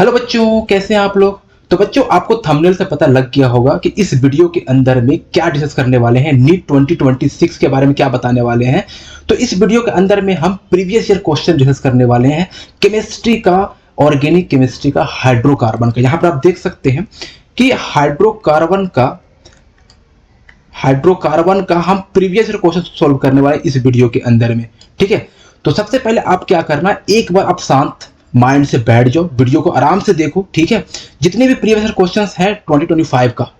Hello बच्चों, कैसे हैं आप लोग। तो बच्चों, आपको थंबनेल से पता लग गया होगा कि इस वीडियो के अंदर में क्या डिस्कस करने वाले हैं, नीट 2026 के बारे में क्या बताने वाले हैं। तो इस वीडियो के अंदर में हम प्रीवियस ईयर क्वेश्चन डिस्कस करने वाले हैं केमिस्ट्री का, ऑर्गेनिक केमिस्ट्री का, हाइड्रोकार्बन का। यहाँ पर आप देख सकते हैं कि हाइड्रोकार्बन का हम प्रीवियस ईयर क्वेश्चन सोल्व करने वाले इस वीडियो के अंदर में। ठीक है, तो सबसे पहले आप क्या करना, एक बार आप शांत माइंड से बैठ जाओ, वीडियो को आराम से देखो। ठीक है, जितने भी प्रीवियस क्वेश्चंस हैं 2025 का,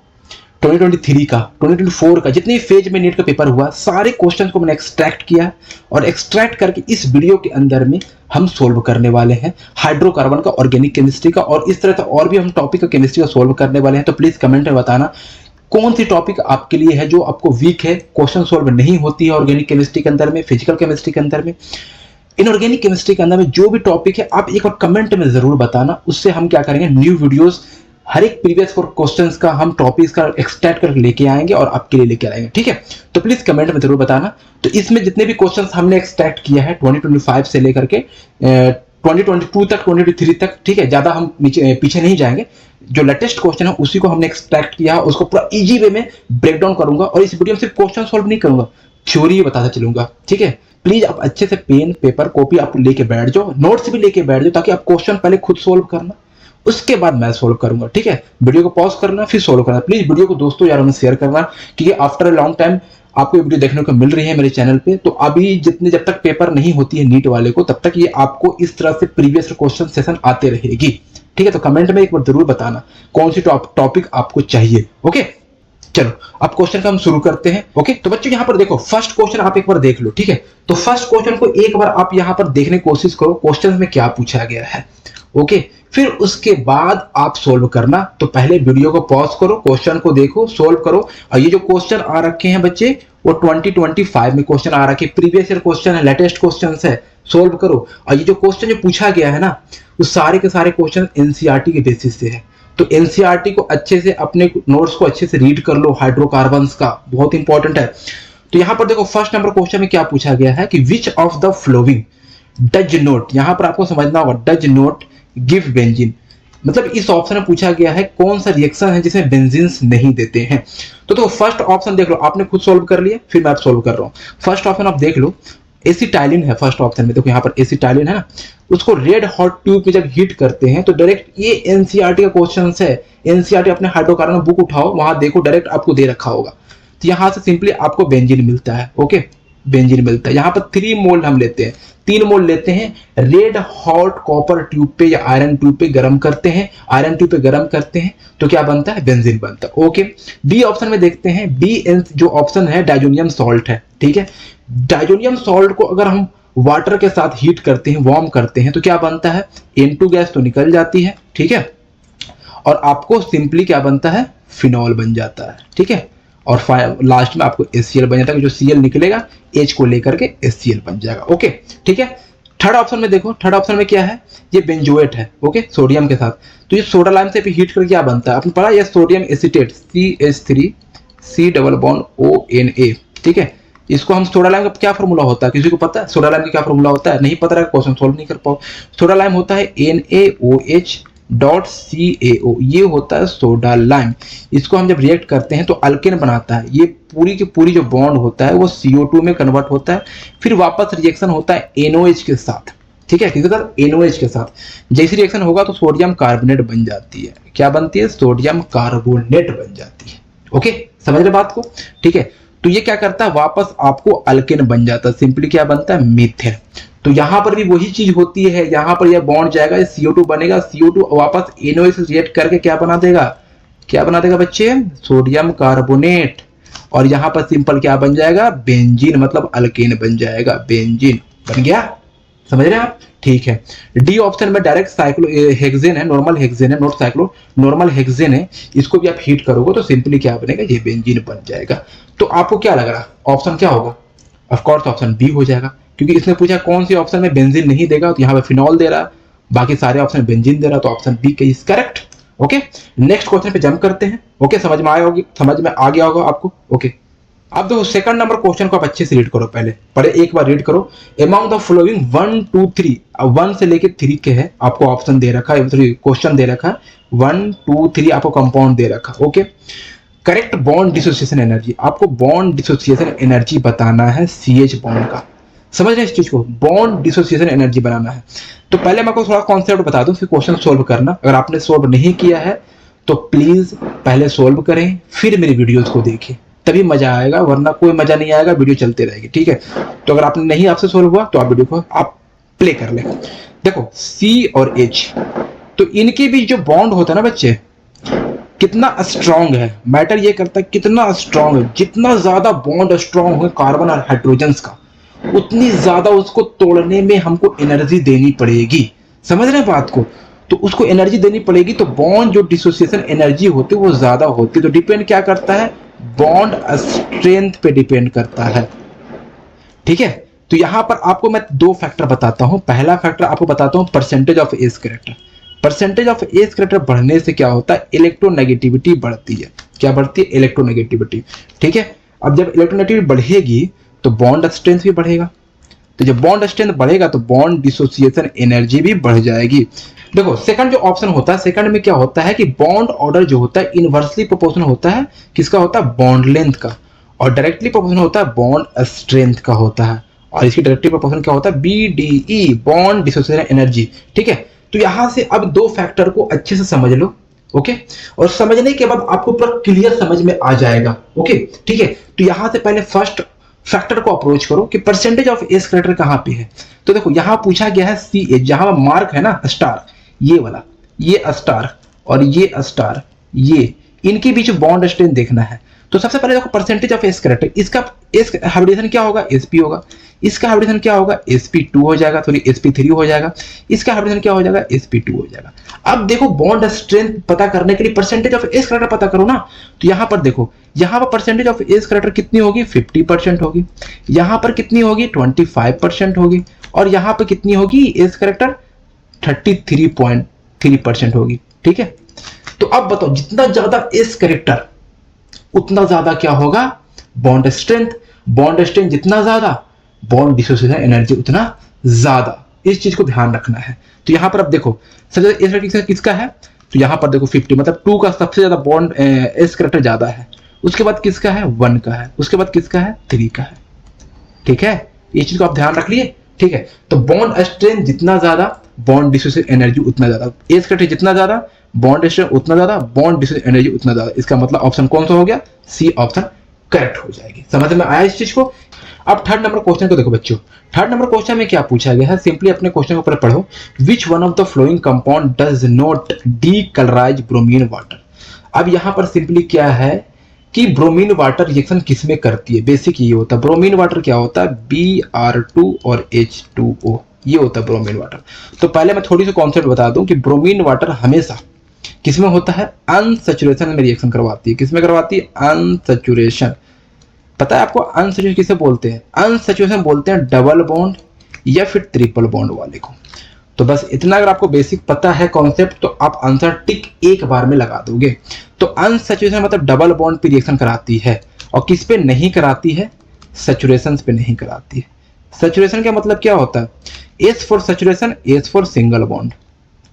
2023 का, 2024 का, जितने भी फेज में नीट का पेपर हुआ, सारे क्वेश्चंस को मैंने एक्सट्रैक्ट किया है और एक्सट्रैक्ट करके इस वीडियो के अंदर में हम सोल्व करने वाले हैं हाइड्रोकार्बन का, ऑर्गेनिक केमिस्ट्री का, और इस तरह से और भी हम टॉपिक का केमिस्ट्री का सोल्व करने वाले हैं। तो प्लीज कमेंट में बताना कौन सी टॉपिक आपके लिए है जो आपको वीक है, क्वेश्चन सोल्व नहीं होती है ऑर्गेनिक केमिस्ट्री के अंदर में, फिजिकल केमिस्ट्री के अंदर में, इनऑर्गेनिक केमिस्ट्री के अंदर में जो भी टॉपिक है आप एक बार कमेंट में जरूर बताना। उससे हम क्या करेंगे, न्यू वीडियोस हर एक प्रीवियस क्वेश्चंस का हम टॉपिक्स का एक्सट्रैक्ट करके लेके आएंगे और आपके लिए लेके आएंगे। ठीक है, तो प्लीज कमेंट में जरूर बताना। तो इसमें जितने भी क्वेश्चंस हमने एक्सट्रैक्ट किया है 2025 से लेकर के 2022 तक, 2023 तक, ठीक है, ज्यादा हम पीछे नहीं जाएंगे। जो लेटेस्ट क्वेश्चन है उसी को हमने एक्सट्रैक्ट किया, उसको पूरा इजी वे में ब्रेक डाउन करूंगा और इस वीडियो में सिर्फ क्वेश्चन सॉल्व नहीं करूंगा, थ्योरी बताता चलूंगा। ठीक है, प्लीज आप अच्छे से पेन पेपर कॉपी आप लेके बैठ जाओ, नोट्स भी लेके बैठ जाओ, ताकि आप क्वेश्चन पहले खुद सोल्व करना, उसके बाद मैं सोल्व करूंगा। ठीक है, वीडियो को पॉज करना फिर सोल्व करना। प्लीज वीडियो को दोस्तों यारों में शेयर करना, क्योंकि आफ्टर अ लॉन्ग टाइम आपको वीडियो देखने को मिल रही है मेरे चैनल पे। तो अभी जब तक पेपर नहीं होती है नीट वाले को, तब तक ये आपको इस तरह से प्रीवियस क्वेश्चन सेशन आते रहेगी। ठीक है, तो कमेंट में एक बार जरूर बताना कौन सी टॉपिक आपको चाहिए। ओके, चलो अब क्वेश्चन का हम शुरू करते हैं। ओके, तो बच्चों यहाँ पर देखो, फर्स्ट क्वेश्चन आप एक बार देख लो। ठीक है, तो फर्स्ट क्वेश्चन को एक बार आप यहाँ पर देखने की कोशिश करो, क्वेश्चन में क्या पूछा गया है। ओके, फिर उसके बाद आप सोल्व करना। तो पहले वीडियो को पॉज करो, क्वेश्चन को देखो, सोल्व करो। और ये जो क्वेश्चन आ रखे हैं बच्चे, वो 2025 में क्वेश्चन आ रखे, प्रीवियस ईयर क्वेश्चन है, लेटेस्ट क्वेश्चन है, सोल्व करो। और ये जो क्वेश्चन जो पूछा गया है ना, वो सारे के सारे क्वेश्चन एनसीईआरटी के बेसिस से है। तो एनसीईआरटी को अच्छे से, अपने नोट्स को अच्छे से रीड कर लो, हाइड्रोकार्बन्स का बहुत इंपॉर्टेंट है। तो यहां पर देखो, फर्स्ट नंबर क्वेश्चन में क्या पूछा गया है कि which of the flowing does note, यहां पर आपको समझना होगा, डज नोट गिव बेंजीन, मतलब इस ऑप्शन में पूछा गया है कौन सा रिएक्शन है जिसमें बेंजीन्स नहीं देते हैं। तो फर्स्ट ऑप्शन देख लो, आपने खुद सोल्व कर लिया, फिर मैं सोल्व कर रहा हूं। फर्स्ट ऑप्शन आप देख लो, एसिटाइलिन है फर्स्ट ऑप्शन में। देखो यहाँ पर एसिटाइलिन है ना, उसको रेड हॉट ट्यूब में जब हीट करते हैं तो डायरेक्ट, ये एनसीईआरटी का क्वेश्चन है। एनसीईआरटी अपने हाइड्रोकार्बन बुक उठाओ, वहां देखो, डायरेक्ट आपको दे रखा होगा। तो यहां से सिंपली आपको बेंजीन मिलता है। ओके, बेंजीन मिलता है। यहाँ पर 3 मोल हम लेते हैं, 3 मोल लेते हैं, रेड हॉट कॉपर ट्यूब पे या आयरन ट्यूब पे गर्म करते हैं, आयरन ट्यूब पे गर्म करते हैं, तो क्या बनता है, बेंजीन बनता है। ओके, बी ऑप्शन में देखते हैं, बी जो ऑप्शन है डाइजोनियम सॉल्ट है। ठीक है, डाइजोनियम सॉल्ट को अगर हम वाटर के साथ हीट करते हैं, वार्म करते हैं, तो क्या बनता है, N2 गैस तो निकल जाती है। ठीक है, और आपको सिंपली क्या बनता है, फिनॉल बन जाता है। ठीक है, और लास्ट में आपको HCl बन जाता है, जो Cl निकलेगा H को लेकर के HCl बन जाएगा। ओके, ठीक है। थर्ड ऑप्शन में देखो, थर्ड ऑप्शन में क्या है, ये बेंजोएट है। ओके, सोडियम के साथ। तो ये सोडा लाइम से भी हीट करके क्या बनता है, आपने पढ़ा, ये सोडियम एसीटेट CH3C+ONA। ठीक है, इसको हम, सोडा लाइम का क्या फॉर्मूला होता है, किसी को पता है सोडा लाइम का क्या फॉर्मूला होता है, नहीं पता है, क्वेश्चन सोल्व नहीं कर पाओ। सोडा लाइम होता है NaOH.CaO, ये होता है सोडा लाइम। इसको हम जब रिएक्ट करते हैं तो अल्केन बनाता है, ये पूरी की पूरी जो बॉन्ड होता है वो CO2 में कन्वर्ट होता है, फिर वापस रिएक्शन होता है NOH के साथ। ठीक है, किसके साथ, NOH के साथ। जैसी रिएक्शन होगा तो सोडियम कार्बोनेट बन जाती है। क्या बनती है, सोडियम कार्बोनेट बन जाती है। ओके, समझ रहे बात को। ठीक है, तो ये क्या करता है, वापस आपको अल्केन बन जाता है, सिंपली क्या बनता है, मीथेन। तो यहां पर भी वही चीज होती है, यहां पर यह बॉन्ड जाएगा, CO2 बनेगा, CO2 वापस NOH से रिएक्ट करके क्या बना देगा, क्या बना देगा बच्चे, सोडियम कार्बोनेट। और यहां पर सिंपल क्या बन जाएगा, बेंजीन, मतलब अल्केन बन जाएगा, बेंजीन बन गया। समझ रहे हैं आप। ठीक है, डी ऑप्शन में डायरेक्ट साइक्लो हेक्सेन है, नॉर्मल हेक्सेन है, नॉट साइक्लो, नॉर्मल हेक्सेन है। इसको भी आप हीट करोगे तो सिंपली क्या बनेगा, ये बेंजीन बन जाएगा। तो आपको क्या लग रहा, ऑप्शन क्या होगा, ऑफ कोर्स ऑप्शन बी हो जाएगा, क्योंकि इसने पूछा कौन सी ऑप्शन में बेंजीन नहीं देगा, तो यहाँ पे फिनॉल दे रहा, बाकी सारे ऑप्शन बेंजीन दे रहा, तो ऑप्शन बी के is correct. Okay, next question पे जंप करते हैं। ओके, समझ में आ गया होगा आपको। ओके, अब देखो सेकंड नंबर क्वेश्चन को आप अच्छे से रीड करो, पहले एक बार रीड करो। अमॉन्ग द फॉलोइंग 1 2 3, अब 1 से लेके 3 के है, आपको ऑप्शन दे रखा है, क्वेश्चन दे रखा है 1 2 3, आपको कंपाउंड दे रखा है। Okay, correct bond dissociation energy, आपको बॉन्ड डिसोसिएशन एनर्जी बताना है CH बॉन्ड का। समझ रहे हैं इस चीज को, बॉन्ड डिसोसिएशन एनर्जी बनाना है। तो पहले मैं आपको थोड़ा कॉन्सेप्ट बता दूं, फिर क्वेश्चन सोल्व करना। अगर आपने सोल्व नहीं किया है तो प्लीज पहले सोल्व करें, फिर मेरी वीडियोस को देखें, तभी मजा आएगा, वरना कोई मजा नहीं आएगा, वीडियो चलते रहेगी। ठीक है, तो अगर आपने नहीं आपसे सोल्व हुआ तो आप वीडियो को आप प्ले कर लें। देखो C और H, तो इनके बीच जो बॉन्ड होता है ना बच्चे, कितना स्ट्रांग है, मैटर ये करता है कितना स्ट्रांग है। जितना ज्यादा बॉन्ड स्ट्रांग हो कार्बन और हाइड्रोजन का, उतनी ज्यादा उसको तोड़ने में हमको एनर्जी देनी पड़ेगी। समझ रहे हैं बात को, तो उसको एनर्जी देनी पड़ेगी। तो बॉन्ड जो डिसोसिएशन एनर्जी होती है वो ज्यादा होती है। तो डिपेंड क्या करता है, बॉन्ड स्ट्रेंथ पे डिपेंड करता है। ठीक है, तो यहां पर आपको मैं 2 फैक्टर बताता हूं। पहला फैक्टर आपको बताता हूं percentage of S character. Percentage of S character बढ़ने से क्या होता है, इलेक्ट्रोनेगेटिविटी बढ़ती है। क्या बढ़ती है, इलेक्ट्रोनेगेटिविटी। ठीक है, अब जब इलेक्ट्रोनेगेटिविटी बढ़ेगी तो बॉन्ड स्ट्रेंथ भी बढ़ेगा। तो जब बॉन्ड स्ट्रेंथ बढ़ेगा तो बॉन्ड डिसोसिएशन एनर्जी भी बढ़ जाएगी। देखो सेकंड जो ऑप्शन होता है, सेकंड में क्या होता है कि बॉन्ड ऑर्डर जो होता है इनवर्सली प्रोपोर्शनल होता है, किसका होता है, बॉन्ड लेंथ का, और डायरेक्टली प्रोपोर्शनल होता है बॉन्ड स्ट्रेंथ का होता है। और इसकी डायरेक्टली प्रोपोर्शनल क्या होता है, BDE, बॉन्ड डिसोसिएशन एनर्जी। ठीक है, तो यहां से अब 2 फैक्टर को अच्छे से समझ लो। ओके, और समझने के बाद आपको पूरा क्लियर समझ में आ जाएगा। ओके, ठीक है, तो यहां से पहले फर्स्ट फैक्टर को अप्रोच करो कि परसेंटेज ऑफ एस कैरेक्टर कहां पे है। तो देखो यहां पूछा गया है CH, जहां मार्क है ना स्टार, ये वाला, ये स्टार और ये स्टार, ये इनके बीच बॉन्ड स्ट्रेंथ देखना है। तो सबसे पहले देखो परसेंटेज ऑफ एस कैरेक्टर, इसका एस हाइब्रिडेशन क्या होगा, SP होगा। इसका हाइब्रिडेशन क्या होगा, SP2 हो जाएगा, सॉरी SP3 हो जाएगा। इसका हाइब्रिडेशन क्या हो जाएगा, SP2 हो जाएगा। अब देखो बॉन्ड स्ट्रेंथ पता करने के लिए परसेंटेज ऑफ एस कैरेक्टर पता करो ना। तो यहां पर देखो, यहां पर परसेंटेज ऑफ एस कैरेक्टर कितनी होगी, 50% होगी। यहां पर कितनी होगी, 25% होगी। और यहां पर कितनी होगी एस कैरेक्टर, 33.3% होगी। ठीक है, तो अब बताओ जितना ज्यादा एस कैरेक्टर उतना ज्यादा क्या होगा, बॉन्ड स्ट्रेंथ। बॉन्ड स्ट्रेंथ जितना ज्यादा, बॉन्ड डिसोसिएशन एनर्जी उतना ज्यादा। इस चीज को ध्यान रखना है। तो यहां पर अब देखो सबसे ज्यादा किसका है, तो यहां पर देखो 50, मतलब 2 का सबसे ज्यादा बॉन्ड एस कैरेक्टर ज्यादा है। उसके बाद किसका है, 1 का है। उसके बाद किसका है, 3 का है। ठीक है, ये चीज को आप ध्यान रख लिए। ठीक है, तो बॉन्ड स्ट्रेंथ जितना ज्यादा, बॉन्ड डिसोसिएशन एनर्जी उतना ज्यादा। एस कैरेक्टर जितना ज्यादा, बॉन्ड स्ट्रेंथ उतना ज्यादा, बॉन्ड डिसोसिएशन एनर्जी उतना ज्यादा। इसका मतलब ऑप्शन कौन सा हो गया, C ऑप्शन करेक्ट हो जाएगी। समझ में आया इस चीज को। अब थर्ड नंबर क्वेश्चन को देखो बच्चों, थर्ड नंबर क्वेश्चन में क्या पूछा गया है, सिंपली अपने क्वेश्चन के ऊपर पढ़ो। Which one of the flowing compound does not decolourise bromine water. अब यहां पर सिंपली क्या है कि ब्रोमीन वाटर रिएक्शन किसमें करती है, बेसिक ये होता है। ब्रोमीन वाटर क्या होता है, Br2 और H2O, ये होता है ब्रोमीन वाटर। तो पहले मैं थोड़ी सी कॉन्सेप्ट बता दूं कि ब्रोमीन वाटर हमेशा किसमें होता है, अनसैचुरेशन में रिएक्शन करवाती है। किसमें करवाती है, अनसैचुरेशन। पता है आपको अनसैचुरेशन किसे बोलते हैं, अनसैचुरेशन बोलते हैं डबल बॉन्ड या फिर ट्रिपल बॉन्ड वाले को। तो बस इतना अगर आपको बेसिक पता है कॉन्सेप्ट, तो आप आंसर टिक एक बार में लगा दोगे। तो अनसैचुरेशन मतलब डबल बॉन्ड पे रिएक्शन कराती है, और किस पे नहीं कराती है, सैचुरेशन पे नहीं कराती है। सैचुरेशन का मतलब क्या होता है, S for saturation, S for single bond.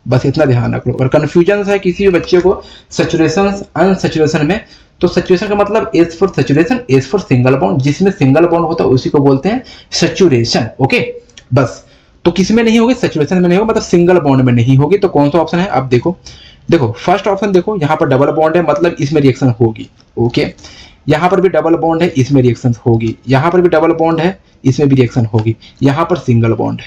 बस इतना ध्यान रख लो। और कंफ्यूजन है किसी भी बच्चे को सैचुरेशन अनसैचुरेशन में, तो सैचुरेशन का मतलब S for saturation, S for single bond, जिसमें सिंगल बॉन्ड होता है उसी को बोलते हैं सैचुरेशन। ओके, बस तो किस में नहीं होगी, सैचुरेशन में नहीं होगी, मतलब सिंगल बॉन्ड में नहीं होगी। तो कौन सा ऑप्शन है, अब देखो, देखो फर्स्ट ऑप्शन देखो, यहाँ पर डबल बॉन्ड है मतलब इसमें रिएक्शन होगी। ओके, यहाँ पर भी डबल बॉन्ड है, इसमें रिएक्शन होगी। यहाँ पर भी डबल बॉन्ड है, इसमें भी रिएक्शन होगी। यहाँ पर सिंगल बॉन्ड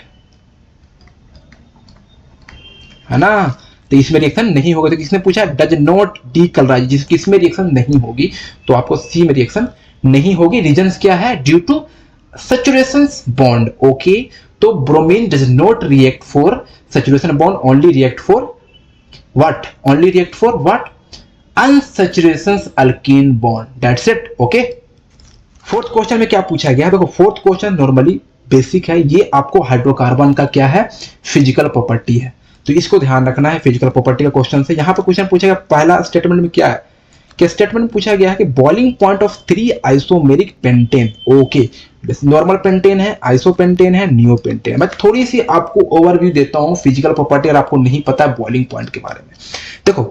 है ना, तो इसमें रिएक्शन नहीं होगा। तो किसने पूछा, डज नॉट डीकलराइज, जिस किसमें रिएक्शन नहीं होगी, तो आपको सी में रिएक्शन नहीं होगी। रीजंस क्या है, due to saturation bond. Okay, तो bromine does not react for saturation bond, only react for what, only react for what, unsaturation alkene bond, that's it. Okay, fourth question में क्या पूछा गया है, देखो फोर्थ क्वेश्चन नॉर्मली बेसिक है, ये आपको हाइड्रोकार्बन का क्या है, फिजिकल प्रॉपर्टी है। तो इसको ध्यान रखना है, फिजिकल प्रॉपर्टी का क्वेश्चन से। यहां पर क्वेश्चन पूछेगा, पहला स्टेटमेंट में क्या है कि स्टेटमेंट पूछा गया है कि boiling point of 3 isomeric pentane, okay normal pentane है, आइसोपेंटेन है, नियोपेंटेन। मैं थोड़ी सी आपको ओवरव्यू देता हूं फिजिकल प्रॉपर्टी, अगर आपको नहीं पता है बॉइलिंग पॉइंट के बारे में। देखो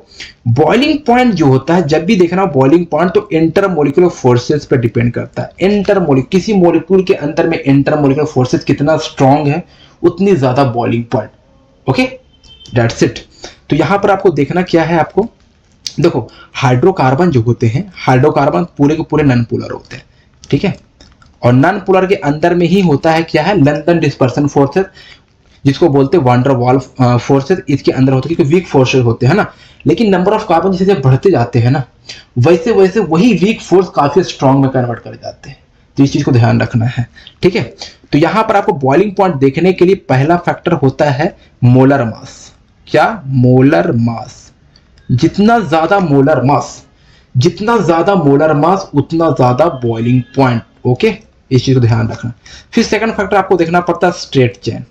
बॉइलिंग पॉइंट जो होता है, जब भी देखना बॉइलिंग पॉइंट तो इंटरमोलिकुलर फोर्सेस पे डिपेंड करता है। किसी मॉलिक्यूल के अंदर में इंटरमोलिकुलर फोर्सेस कितना स्ट्रांग है उतनी ज्यादा boiling point, okay that's it. तो यहां पर आपको देखना क्या है, आपको देखो हाइड्रोकार्बन जो होते हैं, हाइड्रोकार्बन पूरे के पूरे नॉन पोलर होते हैं, ठीक है, और नॉन पोलर के अंदर में ही होता है क्या है, लंदन डिस्पर्सन फोर्सेस, जिसको बोलते हैं वांडर वाल फोर्सेस, इसके अंदर होते हैं क्योंकि वीक फोर्सेस होते हैं ना। लेकिन नंबर ऑफ कार्बन जैसे जब बढ़ते जाते हैं ना, वैसे वैसे वही वीक फोर्स काफी स्ट्रांग में कन्वर्ट कर जाते हैं, तो इस चीज को ध्यान रखना है, ठीक है। तो यहां पर आपको बॉइलिंग पॉइंट देखने के लिए पहला फैक्टर होता है मोलर मास। क्या? Molar mass. जितना ज्यादा मोलर मास, जितना ज्यादा मोलर मास उतना ज्यादा बॉइलिंग पॉइंट, ओके इस चीज को ध्यान रखना। फिर सेकंड फैक्टर आपको देखना पड़ता है स्ट्रेट चेन।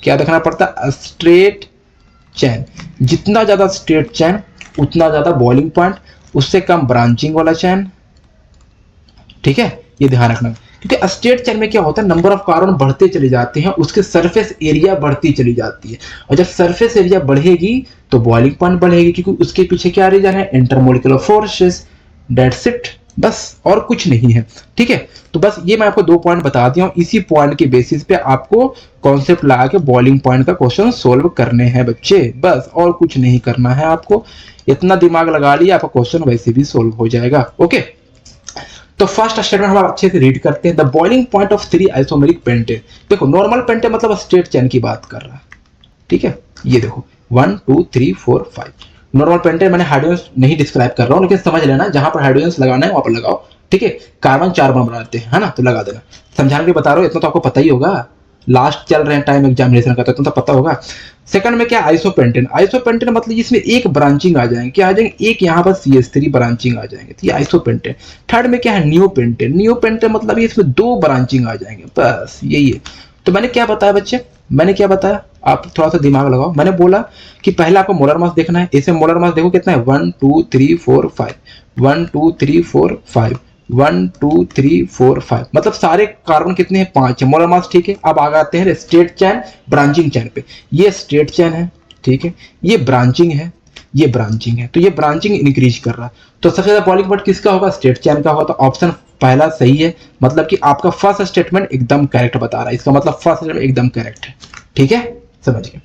क्या देखना पड़ता है? Straight chain. जितना ज्यादा स्ट्रेट चेन उतना ज्यादा बॉइलिंग पॉइंट, उससे कम ब्रांचिंग वाला चेन, ठीक है, ये ध्यान रखना। क्योंकि स्ट्रेट चेन में क्या होता है, नंबर ऑफ कार्बन बढ़ते चले जाते हैं, उसके सरफेस एरिया बढ़ती चली जाती है, और जब सरफेस एरिया बढ़ेगी तो बॉइलिंग पॉइंट बढ़ेगी, क्योंकि उसके पीछे क्या रीजन है, इंटरमोलिकुलर फोर्सेस, दैट्स इट, बस और कुछ नहीं है, ठीक है। तो बस ये मैं आपको 2 पॉइंट बता दिया हूं, इसी पॉइंट के बेसिस पे आपको कॉन्सेप्ट लगा के बॉइलिंग पॉइंट का क्वेश्चन सोल्व करने हैं बच्चे, बस और कुछ नहीं करना है आपको। इतना दिमाग लगा लिया आपका क्वेश्चन वैसे भी सोल्व हो जाएगा, ओके। तो फर्स्ट स्टेटमेंट हम अच्छे से रीड करते हैं, the boiling point of 3 isomeric pentane. देखो नॉर्मल पेंटेन मतलब स्ट्रेट चेन की बात कर रहा है, ठीक है, ये देखो 1 2 3 4 5 नॉर्मल पेंटेन। मैंने हाइड्रोजन नहीं डिस्क्राइब कर रहा हूं, लेकिन समझ लेना जहां पर हाइड्रोजन लगाना है वहां पर लगाओ, ठीक है। कार्बन 4 बॉन्ड बनाते हैं, है ना, तो लगा देना। समझाने के बता रहा हूं, इतना तो आपको पता ही होगा, लास्ट चल रहे हैं टाइम एग्जामिनेशन का, तो इतना तो पता होगा। सेकंड में क्या? आइसोपेंटेन। आइसोपेंटेन मतलब इसमें एक ब्रांचिंग आ जाएंगे, क्या आ जाएंगे, एक यहाँ पर CH3 ब्रांचिंग आ जाएंगे, तो ये आइसोपेंटेन। थर्ड में क्या है? नियोपेंटेन। नियोपेंटेन मतलब इसमें 2 ब्रांचिंग आ जाएंगे, बस यही है। तो मैंने क्या बताया बच्चे, मैंने क्या बताया, आप थोड़ा सा दिमाग लगाओ। मैंने बोला कि पहले आपको मोलर मास देखना है, इसमें मोलर मास देखो कितना है, 1 2 3 4 5 1 2 3 4 5 1 2 3 4 5, मतलब सारे कार्बन कितने हैं, 5 है, मोलर मास, ठीक है। अब आते हैं स्ट्रेट चेन ब्रांचिंग चेन पे। ये स्ट्रेट चेन है, ठीक है, ये ब्रांचिंग है, ये ब्रांचिंग है, तो ये ब्रांचिंग इंक्रीज कर रहा है, तो सबसे ज्यादा बॉइलिंग पॉइंट किसका होगा? स्ट्रेट चेन का होगा। तो ऑप्शन पहला सही है, मतलब कि आपका फर्स्ट स्टेटमेंट एकदम करेक्ट बता रहा है, इसका मतलब फर्स्ट स्टेटमेंट एकदम करेक्ट है, ठीक है, समझ गए।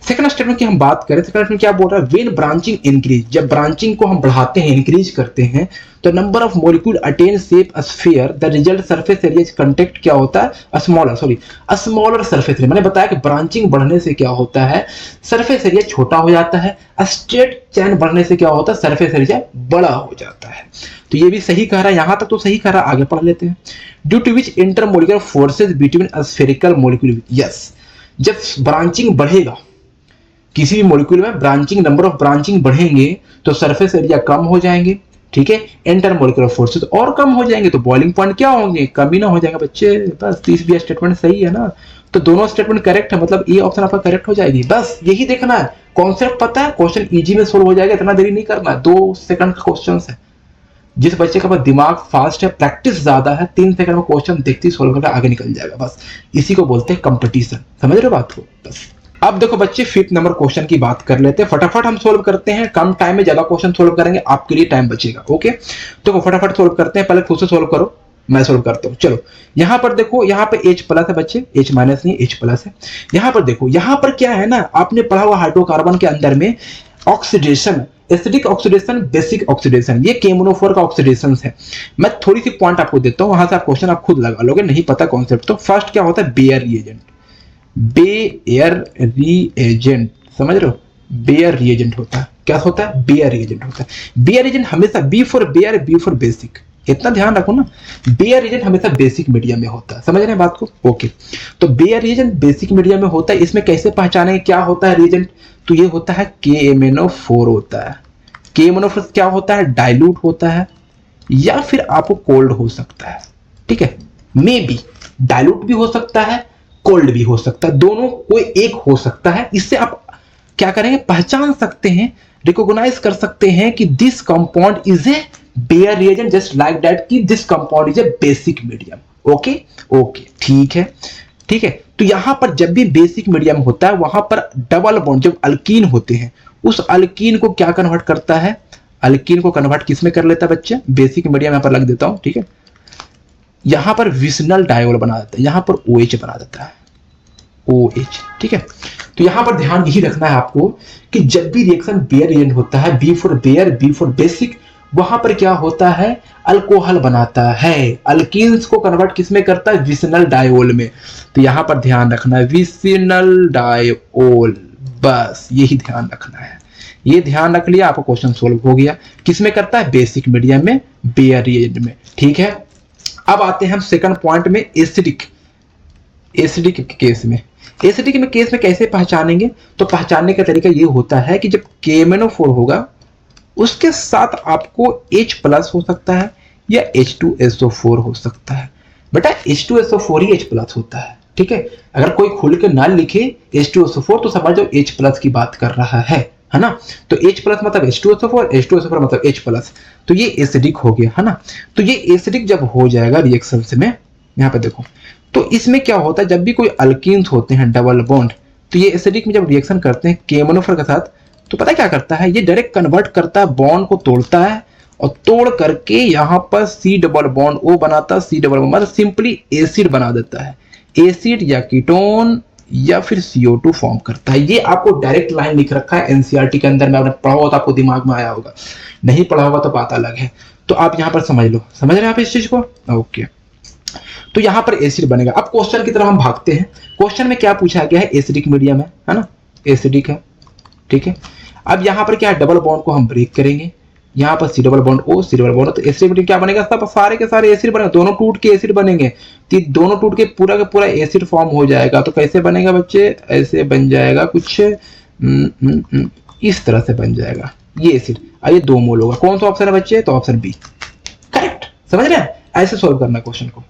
सेकंड स्टेटमेंट की हम बात करें, सेकंड स्टेटमेंट क्या बोल रहा है, व्हेन ब्रांचिंग इंक्रीज, जब ब्रांचिंग को हम बढ़ाते हैं, इंक्रीज करते हैं, तो number of molecule attain shape sphere, the result surface area contact क्या होता है, स्मॉलर सरफेस एरिया। मैंने बताया कि ब्रांचिंग बढ़ने से क्या होता है, सरफेस एरिया छोटा हो जाता है, स्ट्रेट चेन बढ़ने से क्या होता है, सरफेस एरिया बड़ा हो जाता है। तो ये भी सही कह रहा है, यहां तक तो सही कह रहा है, आगे पढ़ लेते हैं। Due to which intermolecular forces between spherical molecule, yes, जब ब्रांचिंग बढ़ेगा किसी भी मॉलिक्यूल में, ब्रांचिंग, नंबर ऑफ ब्रांचिंग बढ़ेंगे तो सरफेस एरिया कम हो जाएंगे, ठीक है, इंटरमोलिकुलर फोर्सेस और कम हो जाएंगे, तो बॉइलिंग पॉइंट क्या होंगे, कम ही ना हो जाएगा बच्चे, बस 30 भी स्टेटमेंट सही है ना, तो दोनों स्टेटमेंट करेक्ट है, मतलब ये ऑप्शन आपका करेक्ट हो जाएगी, बस यही देखना है। कॉन्सेप्ट पता है, क्वेश्चन इजी में सोल्व हो जाएगा, इतना देरी नहीं करना है, 2 सेकंड का क्वेश्चन है। जिस बच्चे का दिमाग फास्ट है, प्रैक्टिस ज्यादा है, 3 सेकंड में क्वेश्चन देखते ही सोल्व करके आगे निकल जाएगा, बस इसी को बोलते हैं कंपटीशन, समझ रहे हो बात को। बस अब देखो बच्चे 5th नंबर क्वेश्चन की बात कर लेते हैं, फटाफट हम सोल्व करते हैं, कम टाइम में ज्यादा क्वेश्चन सोल्व करेंगे, आपके लिए टाइम बचेगा, ओके। देखो फटाफट सोल्व करते हैं, पहले खुद से सोल्व करो, मैं सोल्व करता हूं। चलो यहां पर देखो, यहां पे H प्लस है बच्चे, H माइनस नहीं, H प्लस है। यहां पर देखो, यहां पर क्या है ना, आपने पढ़ा हुआ हाइड्रोकार्बन के अंदर में oxidation, acidic oxidation, basic oxidation, ये केमोनोफोर का ऑक्सीडेशन है। मैं थोड़ी सी पॉइंट आपको देता हूं, वहां से आप क्वेश्चन आप खुद लगा लोगे, नहीं पता कॉन्सेप्ट तो। फर्स्ट क्या होता है, बेयर रिएजेंट, बेयर रिएजेंट, समझ रहे हो, बेयर रिएजेंट होता है, क्या होता है, बेयर रिएजेंट होता है। बेयर रिएजेंट हमेशा B for Baeyer, B for basic, इतना ध्यान रखो ना, बेयर रिएजेंट हमेशा बेसिक मीडियम में होता है, समझ रहे हैं बात को, ओके। तो बेयर रिएजेंट बेसिक मीडियम में होता है, इसमें कैसे पहचानेंगे क्या होता है रिएजेंट, तो ये होता है KMnO4 होता है। KMnO4 क्या होता है, डाइल्यूट होता है, या फिर आपको कोल्ड हो सकता है, ठीक है, मे बी डाइल्यूट भी हो सकता है, कोल्ड भी हो सकता है, दोनों कोई एक हो सकता है। इससे आप क्या करेंगे, पहचान सकते हैं रिकॉग्नाइज कर सकते हैं कि this compound is a Baeyer reagent, just like that कि this compound is a basic medium. Okay okay, ठीक है ठीक है। तो यहां पर जब भी बेसिक मीडियम होता है वहां पर डबल बॉन्ड, जब अल्कीन होते हैं उस अल्कीन को क्या कन्वर्ट करता है, अल्कीन को कन्वर्ट किस में कर लेता है बच्चे, बेसिक मीडियम यहां पर लग देता हूं, ठीक है। यहां पर विसनल डायोल बना देता है, यहां पर OH बना देता है, OH, ठीक है। तो यहां पर ध्यान यही रखना है आपको कि जब भी रिएक्शन बेयर रिएजेंट होता है, B for Baeyer, B for basic, वहां पर क्या होता है, अल्कोहल बनाता है, अल्कीन्स को कन्वर्ट किस में करता है, विसनल डायोल में। तो यहां पर ध्यान रखना है विसनल डायोल, बस यही ध्यान रखना है। ये ध्यान रख लिया, आपको क्वेश्चन सोल्व हो गया। किस में करता है, बेसिक मीडियम में, बेयर रिएजेंट में, ठीक है। अब आते हैं हम सेकंड पॉइंट में, एसिडिक, एसिडिक केस में। एसिडिक में केस में कैसे पहचानेंगे, तो पहचानने का तरीका ये होता है कि जब KMnO4 होगा उसके साथ आपको H+ हो सकता है या H2SO4 हो सकता है। बेटा H2SO4 ही H+ होता है, ठीक है। अगर कोई खुल के ना लिखे H2SO4 तो समझ जाओ H+ की बात कर रहा है ना। तो H+ मतलब H2SO4, H2SO4 मतलब H+, तो ये एसिडिक हो गया, है ना। तो ये एसिडिक जब हो जाएगा रिएक्शन में, यहाँ पे देखो, तो इसमें क्या होता है, जब भी कोई अल्कीन्स होते हैं डबल बॉन्ड, तो ये एसिडिक में जब रिएक्शन करते हैं KMnO4 के साथ, तो पता है क्या करता है, ये डायरेक्ट कन्वर्ट करता है, बॉन्ड को तोड़ता है और तोड़ करके यहाँ पर C डबल बॉन्ड O बनाता है, C डबल बॉन्ड मतलब सिंपली एसिड बना देता है, एसिड या कीटोन या फिर CO2 फॉर्म करता है। ये आपको डायरेक्ट लाइन लिख रखा है NCERT के अंदर में, आपने पढ़ा होगा तो आपको दिमाग में आया होगा, नहीं पढ़ा होगा तो बात अलग है। तो आप यहाँ पर समझ लो, समझ रहे हैं आप इस चीज को, ओके। तो यहाँ पर एसिड बनेगा। अब क्वेश्चन की तरफ हम भागते हैं। क्वेश्चन में क्या पूछा गया है, एसिडिक मीडियम है ना, एसिडिक है, ठीक है। अब यहाँ पर क्या है, डबल बॉन्ड को हम ब्रेक करेंगे, यहाँ पर C double bond O, C double bond, तो एसिड मीडियम क्या बनेगा, सब सारे के सारे एसिड बनेंगे, दोनों टूट के एसिड बनेंगे, तो दोनों टूट के का पूरा एसिड फॉर्म हो जाएगा। तो कैसे बनेगा बच्चे, ऐसे बन जाएगा कुछ इस तरह से बन जाएगा ये एसिड। अब ये 2 मोल होगा, कौन सा ऑप्शन है बच्चे, तो ऑप्शन बी करेक्ट। समझ रहे हैं, ऐसे सॉल्व करना क्वेश्चन को।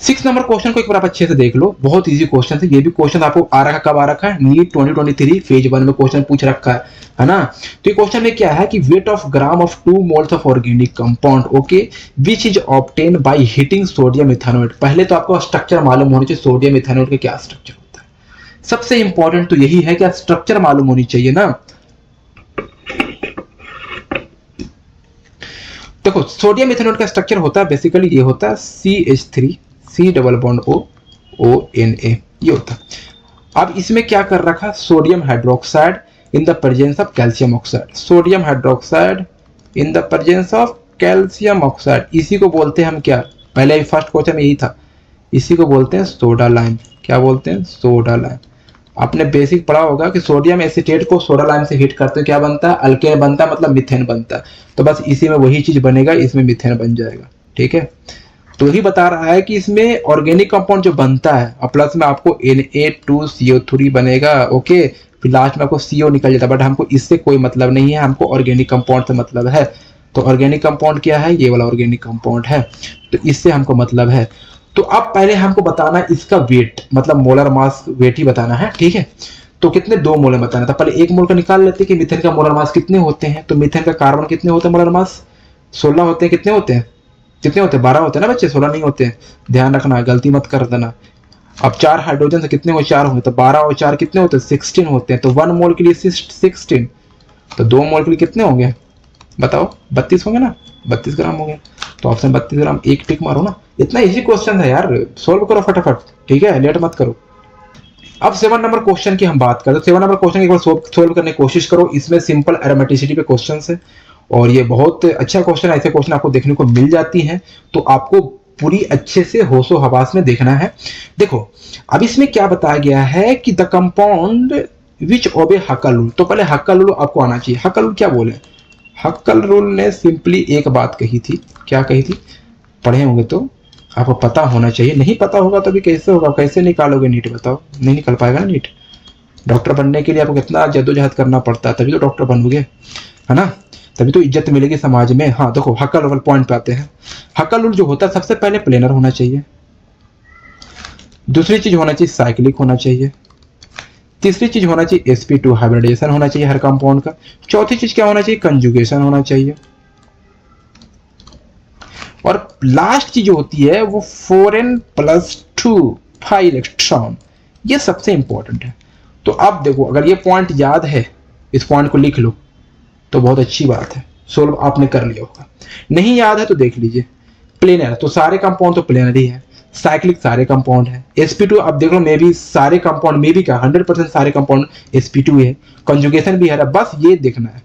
6 नंबर क्वेश्चन को एक बार आप अच्छे से देख लो, बहुत इजी क्वेश्चन है। ये भी क्वेश्चन आपको आ रखा, कब आ रखा है, नीट 2023 फेज 1 में क्वेश्चन पूछ रखा है ना। तो ये क्वेश्चन में क्या है कि weight of gram of 2 moles of organic compound, okay, which is obtain by heating sodium ethanol. पहले तो आपको स्ट्रक्चर मालूम होनी चाहिए, सोडियम इथेनॉल का क्या स्ट्रक्चर होता है। सबसे इंपॉर्टेंट तो यही है कि स्ट्रक्चर मालूम होनी चाहिए ना। देखो सोडियम इथेनॉल का स्ट्रक्चर होता है बेसिकली ये होता है CH3 C double bond O ONA, ये होता है। अब इसमें क्या कर रखा है, sodium hydroxide in the presence of calcium oxide, sodium hydroxide in the presence of calcium oxide, इसी को बोलते हैं हम क्या, पहले फर्स्ट क्वेश्चन में यही था, इसी को बोलते हैं सोडा लाइम। क्या बोलते हैं, सोडा लाइम। आपने बेसिक पढ़ा होगा कि सोडियम एसीटेट को सोडा लाइम से हीट करते क्या बनता है, अल्केन बनता है, मतलब मिथेन बनता है। तो बस इसी में वही चीज बनेगा, इसमें मिथेन बन जाएगा, ठीक है। तो यही बता रहा है कि इसमें ऑर्गेनिक कंपाउंड जो बनता है और प्लस में आपको Na2CO3 बनेगा, ओके, फिर लास्ट में आपको CO निकल जाता है, बट हमको इससे कोई मतलब नहीं है, हमको ऑर्गेनिक कंपाउंड से मतलब है। तो ऑर्गेनिक कंपाउंड क्या है, ये वाला ऑर्गेनिक कंपाउंड है, तो इससे हमको मतलब है। तो अब पहले हमको बताना है इसका वेट, मतलब मोलर मास वेट ही बताना है, ठीक है। तो कितने, 2 मोल बताना था। पहले 1 मोल का निकाल लेते कि मीथेन का मोलर मास कितने होते हैं। तो मीथेन का कार्बन कितने होते हैं, मोलर मास 16 होते हैं। कितने होते हैं, कितने होते हैं, 12 होते हैं ना बच्चे, 16 नहीं होते हैं, ध्यान रखना, गलती मत कर देना। अब 4 हाइड्रोजन से कितने हो, 4 होंगे, तो 12 और 4 कितने होते हैं, 16 होते हैं। तो 1 मोल के लिए 16, तो 2 मोल के लिए कितने होंगे बताओ, 32 होंगे ना, 32 ग्राम हो गए। तो ऑप्शन 32 ग्राम, एक टिक मारो ना। इतना इजी क्वेश्चन है यार, सोल्व करो फटाफट, ठीक है, लेट मत करो। अब 7 नंबर क्वेश्चन की हम बात करें, 7 नंबर क्वेश्चन एक बार सोल्व करने की कोशिश करो। इसमें सिंपल एरोमेटिसिटी पे क्वेश्चन है और ये बहुत अच्छा क्वेश्चन है, ऐसे क्वेश्चन आपको देखने को मिल जाती हैं, तो आपको पूरी अच्छे से होशो हवास में देखना है। देखो अब इसमें क्या बताया गया है कि द कंपाउंड विच ओबे हक्कल रूल। तो पहले हक्कल रूल आपको आना चाहिए। हक्कल रूल क्या बोले, हक्कल रूल ने सिंपली एक बात कही थी, क्या कही थी, पढ़े होंगे तो आपको पता होना चाहिए, नहीं पता होगा तो भी कैसे होगा, कैसे निकालोगे नीट, बताओ, नहीं निकल पाएगा ना नीट। डॉक्टर बनने के लिए आपको कितना जद्दोजहद करना पड़ता है, तभी तो डॉक्टर बनोगे, है ना, तभी तो इज्जत मिलेगी समाज में। हाँ देखो हक्कल रूल पॉइंट पे आते हैं। हक्कल रूल जो होता है, सबसे पहले प्लेनर होना चाहिए, दूसरी चीज होना चाहिए साइक्लिक होना चाहिए, तीसरी चीज होना चाहिए sp2 हाइब्रिडाइजेशन होना चाहिए हर कंपाउंड का। चौथी चीज क्या होना चाहिए, कंजुगेशन होना चाहिए। और लास्ट चीज जो होती है वो 4n+2 5 इलेक्ट्रॉन, ये सबसे इंपॉर्टेंट है। तो अब देखो अगर ये पॉइंट याद है, इस पॉइंट को लिख लो तो बहुत अच्छी बात है, सोल्व आपने कर लिया होगा। नहीं याद है तो देख लीजिए। प्लेनर तो सारे कंपाउंड तो प्लेनर ही है, साइक्लिक सारे कंपाउंड है, sp2 अब देख लो मे भी सारे कंपाउंड, मे भी क्या 100% सारे कंपाउंड sp2 है, कंजुगेशन भी है, बस ये देखना है।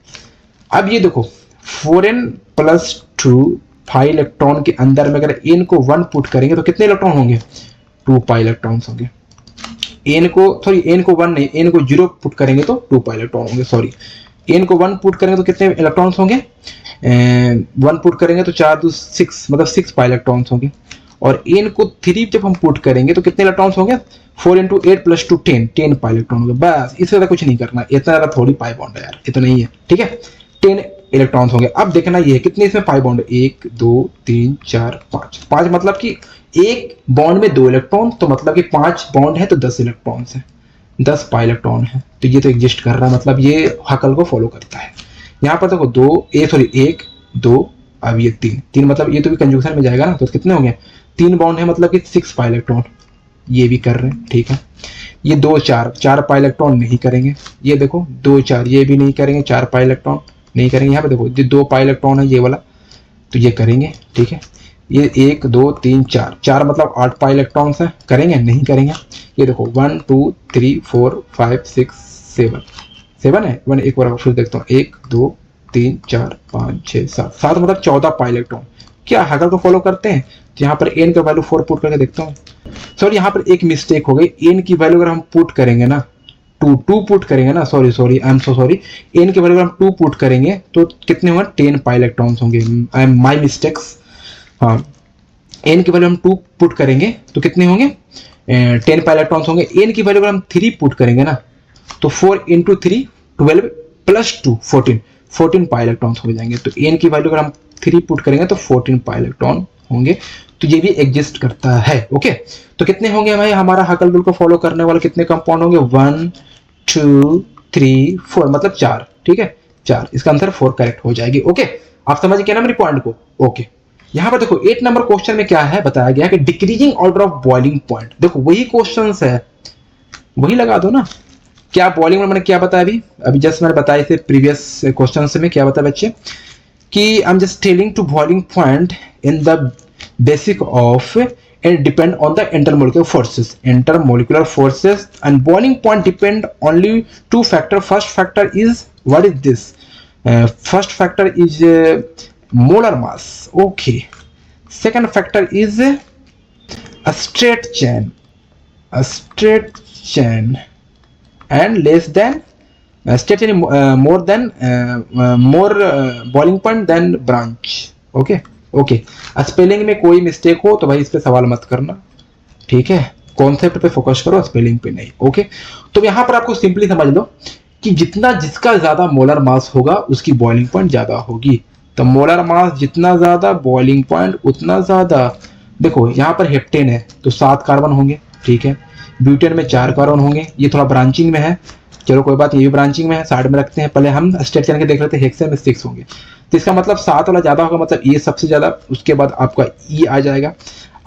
अब ये देखो 4n+2 5 इलेक्ट्रॉन के अंदर में अगर n को 1 पुट करेंगे तो कितने इलेक्ट्रॉन होंगे, 2 पाई इलेक्ट्रॉन होंगे। n को 1 नहीं, n को 0 पुट करेंगे तो 2 पाई इलेक्ट्रॉन होंगे, सॉरी n को 1 पुट करेंगे तो कितने इलेक्ट्रॉन्स होंगे, 1 पुट करेंगे तो 4 2 6 मतलब 6 पाई इलेक्ट्रॉन्स होंगे। और n को 3 जब हम पुट करेंगे तो कितने इलेक्ट्रॉन्स होंगे, 4 × 8 + 2 10 पाई इलेक्ट्रॉन होंगे। बस इससे ज़्यादा कुछ नहीं करना, इतना ज़्यादा थोड़ी पाई बॉन्ड है यार, इतना ही है, ठीक है, 10 इलेक्ट्रॉन्स होंगे। अब देखना ये है कितने इसमें पाई बॉन्ड है, 1 2 3 4 5, 5 मतलब कि एक बॉन्ड में 2 इलेक्ट्रॉन, तो मतलब कि 5 बॉन्ड है तो 10 इलेक्ट्रॉन्स है, 10 पाई इलेक्ट्रॉन है, तो ये तो एग्जिस्ट कर रहा है, मतलब ये हकल को फॉलो करता है। यहाँ पर देखो 1 2, अब ये 3 मतलब ये तो भी कंजूगेशन में जाएगा ना, तो कितने हो गए, 3 बॉन्ड है मतलब कि 6 पाई इलेक्ट्रॉन, ये भी कर रहे हैं, ठीक है। ये 2 4 पाई इलेक्ट्रॉन नहीं करेंगे, ये देखो 2 4 ये भी नहीं करेंगे, 4 पाई इलेक्ट्रॉन नहीं करेंगे। यहाँ पे देखो ये 2 पाई इलेक्ट्रॉन है ये वाला, तो ये करेंगे, ठीक है। ये 1 2 3 4 मतलब 8 पाई इलेक्ट्रॉन है, करेंगे नहीं करेंगे। ये देखो 1 2 3 4 5 6 7 है, 1 एक बार फिर देखता हूँ, 1 2 3 4 5 6 7 मतलब 14 पाई इलेक्ट्रॉन। क्या हकल को फॉलो करते हैं, तो यहाँ पर n का वैल्यू 4 पुट करके देखता हूँ। सॉरी यहाँ पर एक मिस्टेक हो गई, n की वैल्यू अगर हम पुट करेंगे ना, 2 पुट करेंगे ना, sorry I am so sorry, n की वैल्यू अगर हम 2 पुट करेंगे तो कितने होंगे, 10 पाई इलेक्ट्रॉन्स होंगे, आई एम माई मिस्टेक्स। हाँ n की वैल्यू हम 2 पुट करेंगे तो कितने होंगे, 10 पाई इलेक्ट्रॉन्स होंगे। n की वैल्यू अगर हम 3 पुट करेंगे ना तो 4 × 3 12 + 2 14 पाई इलेक्ट्रॉन्स हो जाएंगे। तो n की वैल्यू अगर हम 3 पुट करेंगे तो 14 पाई इलेक्ट्रॉन होंगे, तो ये भी एग्जिस्ट करता है। ओके, तो कितने होंगे भाई, हमारा हकल रूल को फॉलो करने वाले कितने कंपाउंड होंगे, 1 2 3 4 मतलब 4, ठीक है 4, इसका आंसर 4 करेक्ट हो जाएगी। ओके, आप समझ गए ना मेरी पॉइंट को। ओके, यहाँ पर देखो 8 नंबर क्वेश्चन में क्या है बताया गया कि decreasing order of boiling point. देखो वही क्वेश्चन है, वही लगा दो ना। क्या बॉइलिंग में मैंने क्या बताया, अभी जस्ट मैंने बताया थे प्रीवियस क्वेश्चन में, क्या बताया बच्चे कि I am just telling to boiling point in the basic of and depend on the intermolecular forces and boiling point depend only 2 factor. First factor is, what is this, first factor is molar mass. Okay, second factor is a straight chain and less than straight chain, more than more boiling point than branch. Okay, okay, spelling में कोई mistake हो तो भाई इस पे सवाल मत करना, ठीक है, कॉन्सेप्ट पे फोकस करो, स्पेलिंग पे नहीं। ओके, तो यहाँ पर आपको सिंपली समझ लो कि जिसका ज्यादा मोलर मास होगा उसकी बॉइलिंग पॉइंट ज्यादा होगी। तो मोलर मास जितना ज्यादा, बॉइलिंग पॉइंट उतना ज्यादा। देखो यहाँ पर हेप्टेन है तो 7 कार्बन होंगे, ठीक है, ब्यूटेन में 4 कार्बन होंगे, ये थोड़ा ब्रांचिंग में है, चलो कोई बात, ये भी ब्रांचिंग में है, साइड में रखते हैं। पहले हम स्टेट चैन के देख रहे थे, हेक्सेन में 6 होंगे, तो इसका मतलब 7 वाला ज्यादा होगा, मतलब ये सबसे ज्यादा, उसके बाद आपका ई आ जाएगा।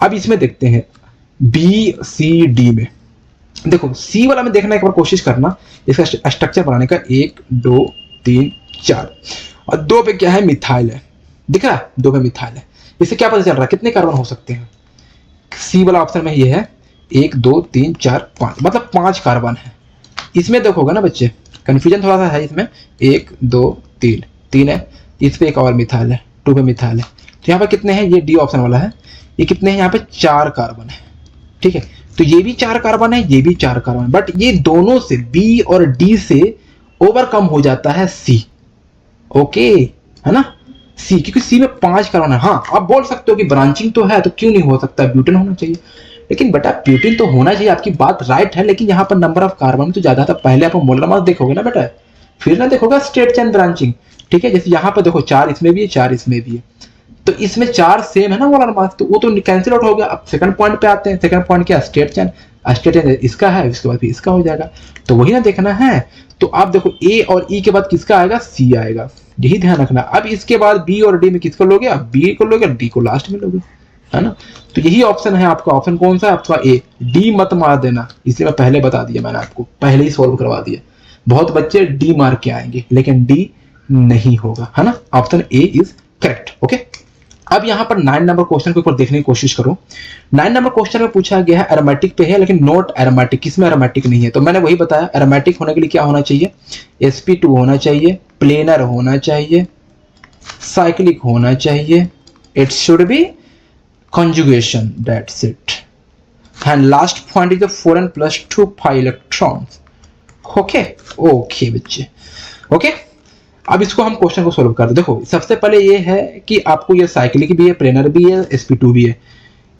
अब इसमें देखते हैं बी सी डी में, देखो सी वाला में देखना, एक बार कोशिश करना इसका स्ट्रक्चर बनाने का, 1 2 3 4 और 2 पे क्या है, मिथाइल है, दिख रहा है 2 पे मिथाइल है। इससे क्या पता चल रहा है कितने कार्बन हो सकते हैं, सी वाला ऑप्शन में ये है 1 2 3 4 5 मतलब 5 कार्बन है। इसमें देखोगे ना बच्चे, कंफ्यूजन थोड़ा सा है इसमें, 1 2 3 है, इस पे एक और मिथाइल है, 2 पे मिथाइल है, तो यहाँ पर कितने हैं, ये डी ऑप्शन वाला है, ये कितने हैं, यहाँ पे 4 कार्बन है, ठीक है, तो ये भी 4 कार्बन है, ये भी 4 कार्बन है, बट ये दोनों से बी और डी से ओवरकम हो जाता है सी। ओके, है ना, सी, क्योंकि सी में 5 कार्बन है। हाँ, आप बोल सकते हो कि ब्रांचिंग तो है तो क्यों नहीं हो सकता, ब्यूटेन होना चाहिए, लेकिन बेटा ब्यूटेन तो होना चाहिए, आपकी बात राइट है, लेकिन यहाँ पर नंबर ऑफ कार्बन तो ज्यादा था। पहले आप मोलर मास देखोगे ना बेटा, फिर ना देखोगे स्ट्रेट चेन ब्रांचिंग, ठीक है। जैसे यहाँ पर देखो 4 इसमें भी है, 4 इसमें भी है, तो इसमें 4 सेम है ना मोलर मास, तो वो तो कैंसिल आउट हो गया। अब सेकंड पॉइंट पे आते हैं, सेकंड पॉइंट क्या, स्ट्रेट चेन। स्टेट इसका है, इसके बाद फिर इसका हो जाएगा, तो वही ना देखना है। तो आप देखो ए और ई के बाद किसका आएगा, सी आएगा, यही ध्यान रखना। अब इसके बाद बी और डी में किसको लोगे, आप बी को लोगे, डी को लास्ट में लोगे, है ना। तो यही ऑप्शन है आपका, ऑप्शन कौन सा है आपका, ए। डी मत मार देना, इसलिए मैं पहले बता दिया, मैंने आपको पहले ही सॉल्व करवा दिया। बहुत बच्चे डी मार के आएंगे, लेकिन डी नहीं होगा, है ना। Option A is correct. Okay, अब यहां पर 9 नंबर क्वेश्चन के ऊपर देखने की कोशिश करो। 9 नंबर क्वेश्चन में पूछा गया है एरोमेटिक पे है, लेकिन नॉट एरोमेटिक, किसमें एरोमेटिक नहीं है। तो मैंने वही बताया, एरोमेटिक होने के लिए क्या होना चाहिए, sp2 होना चाहिए, प्लेनर होना चाहिए, साइक्लिक होना चाहिए, it should be conjugation, that's it, and last point is the 4n plus 2 pi electrons। Okay okay बच्चे, ओके। अब इसको हम क्वेश्चन को सोल्व कर दो। देखो सबसे पहले ये है कि आपको ये साइक्लिक भी है, प्लेनर भी है, sp2 भी है,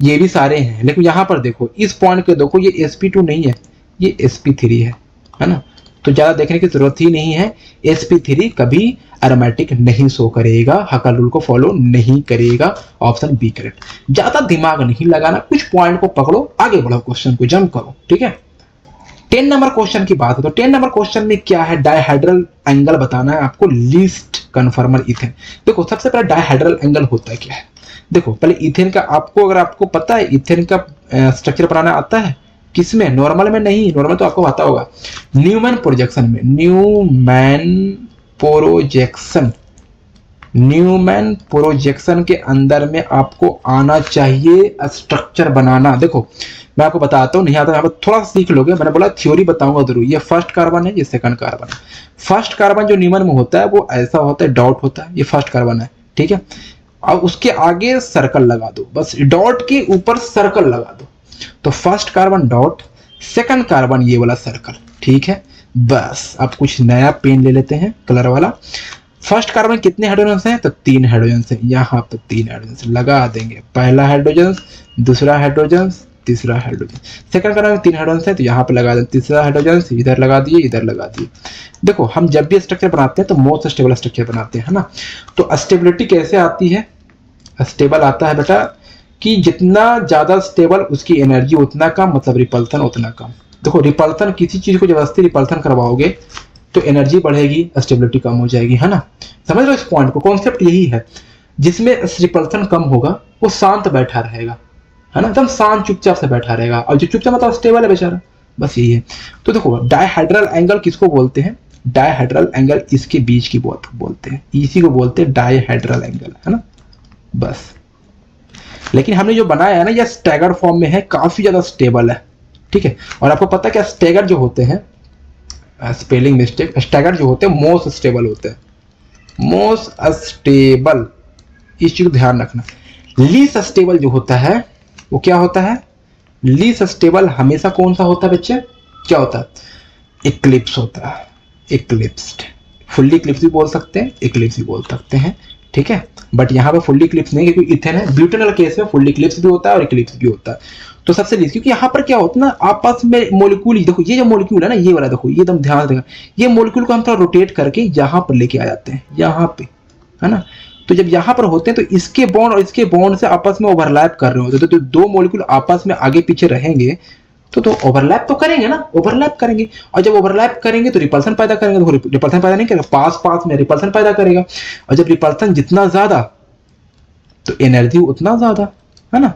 ये भी सारे हैं, लेकिन यहाँ पर देखो इस पॉइंट के देखो, ये sp2 नहीं है, ये sp3 है ना। तो ज्यादा देखने की जरूरत ही नहीं है, sp3 कभी एरोमेटिक नहीं शो करेगा, हकल रूल को फॉलो नहीं करेगा, ऑप्शन बी करेक्ट। ज्यादा दिमाग नहीं लगाना, कुछ पॉइंट को पकड़ो, आगे बढ़ो, क्वेश्चन को जंप करो, ठीक है। 10 नंबर क्वेश्चन की बात है, तो 10 नंबर क्वेश्चन में क्या है, डायहाइड्रल एंगल बताना है आपको, लीस्ट कन्फर्मर इथेन। देखो सबसे पहले डायहाइड्रल एंगल होता है क्या है, देखो पहले इथेन का आपको, अगर आपको पता है इथेन का स्ट्रक्चर बनाना आता है, किसमें, नॉर्मल में नहीं, नॉर्मल तो आपको आता होगा, न्यूमैन प्रोजेक्शन में, न्यूमैन प्रोजेक्शन, न्यूमैन प्रोजेक्शन के अंदर में आपको आना चाहिए स्ट्रक्चर बनाना। देखो मैं आपको बताता हूँ, नहीं आता यहाँ पर थोड़ा सा सीख लोगे, मैंने बोला थ्योरी बताऊंगा जरूर। ये फर्स्ट कार्बन है, ये सेकंड कार्बन है। फर्स्ट कार्बन जो न्यूमैन में होता है वो ऐसा होता है, डॉट होता है, ये फर्स्ट कार्बन है, ठीक है। अब उसके आगे सर्कल लगा दो, बस डॉट के ऊपर सर्कल लगा दो, तो first carbon dot, second carbon ये वाला सर्कल, ठीक है। बस अब कुछ नया पेन ले लेते हैं कलर वाला। फर्स्ट कार्बन कितने हाइड्रोजन हैं, तो 3 हाइड्रोजन हैं, यहाँ पे 3 हाइड्रोजन लगा देंगे, पहला हाइड्रोजन, दूसरा हाइड्रोजन, तीसरा हाइड्रोजन। सेकंड कार्बन में 3 हाइड्रोजन है, तो यहाँ पे लगा दें तीसरा हाइड्रोजन, इधर लगा दिए, इधर लगा दिए। देखो हम जब भी स्ट्रक्चर बनाते हैं तो मोस्ट स्टेबल स्ट्रक्चर बनाते हैं, है ना। तो स्टेबिलिटी कैसे आती है, स्टेबल आता है बेटा कि जितना ज्यादा स्टेबल उसकी एनर्जी उतना कम, मतलब रिपल्सन उतना कम। देखो रिपल्सन, किसी चीज को जबरदस्ती रिपल्सन करवाओगे तो एनर्जी बढ़ेगी, स्टेबिलिटी कम हो जाएगी, है ना। समझ लो इस पॉइंट को, कॉन्सेप्ट यही है। जिसमें रिपल्सन कम होगा वो शांत बैठा रहेगा, है ना, एकदम शांत चुपचाप से बैठा रहेगा, और जो चुपचाप मतलब स्टेबल है बेचारा, बस यही है। तो देखो डायहाइड्रल एंगल किसको बोलते हैं, डायहाइड्रल एंगल इसके बीच की बोलते हैं, इसी को बोलते हैं डायहाइड्रल एंगल, है ना, बस। लेकिन हमने जो बनाया है ना, यह स्टैगर्ड फॉर्म में है, काफी ज्यादा स्टेबल है, ठीक है। और आपको पता है क्या, स्टैगर्ड जो होते हैं, स्पेलिंग मिस्टेक, स्टैगर्ड जो होते हैं मोस्ट स्टेबल होते हैं, मोस्ट स्टेबल, इस चीज को ध्यान रखना। लीस्ट स्टेबल जो होता है वो क्या होता है, लीस्ट स्टेबल हमेशा कौन सा होता है बच्चे, क्या होता है, इक्लिप्स होता है, इक्लिप्स्ड। फुल्ली इक्लिप्स भी बोल सकते हैं, इक्लिप्स भी बोल सकते हैं, ठीक है। बट यहाँ पे फुल्ली इक्लिप्स नहीं, क्योंकि इथेन है, ब्यूटेनॉल केस में फुल्ली इक्लिप्स भी होता है और इक्लिप्स भी होता है। तो सबसे लीस्ट, क्योंकि यहाँ पर क्या होता है ना, आपस में मोलिक्यूल, देखो ये जो मोलिक्यूल है ना, ये वाला देखो, ये एकदम ध्यान देगा, ये मोलिक्यूल को हम थोड़ा रोटेट करके यहाँ पर लेके आ जाते हैं, यहाँ पे, है ना। तो जब यहाँ पर होते हैं तो इसके बॉन्ड और इसके बॉन्ड से आपस में ओवरलैप कर रहे होते हैं, तो दो मॉलिक्यूल आपस में आगे पीछे रहेंगे तो ओवरलैप तो करेंगे ना, ओवरलैप करेंगे, और जब ओवरलैप करेंगे तो रिपल्सन पैदा करेंगे। तो रिपल्सन पैदा नहीं करेगा, पास पास में रिपल्सन पैदा करेगा, और जब रिपल्सन जितना ज्यादा तो एनर्जी उतना ज्यादा, है ना,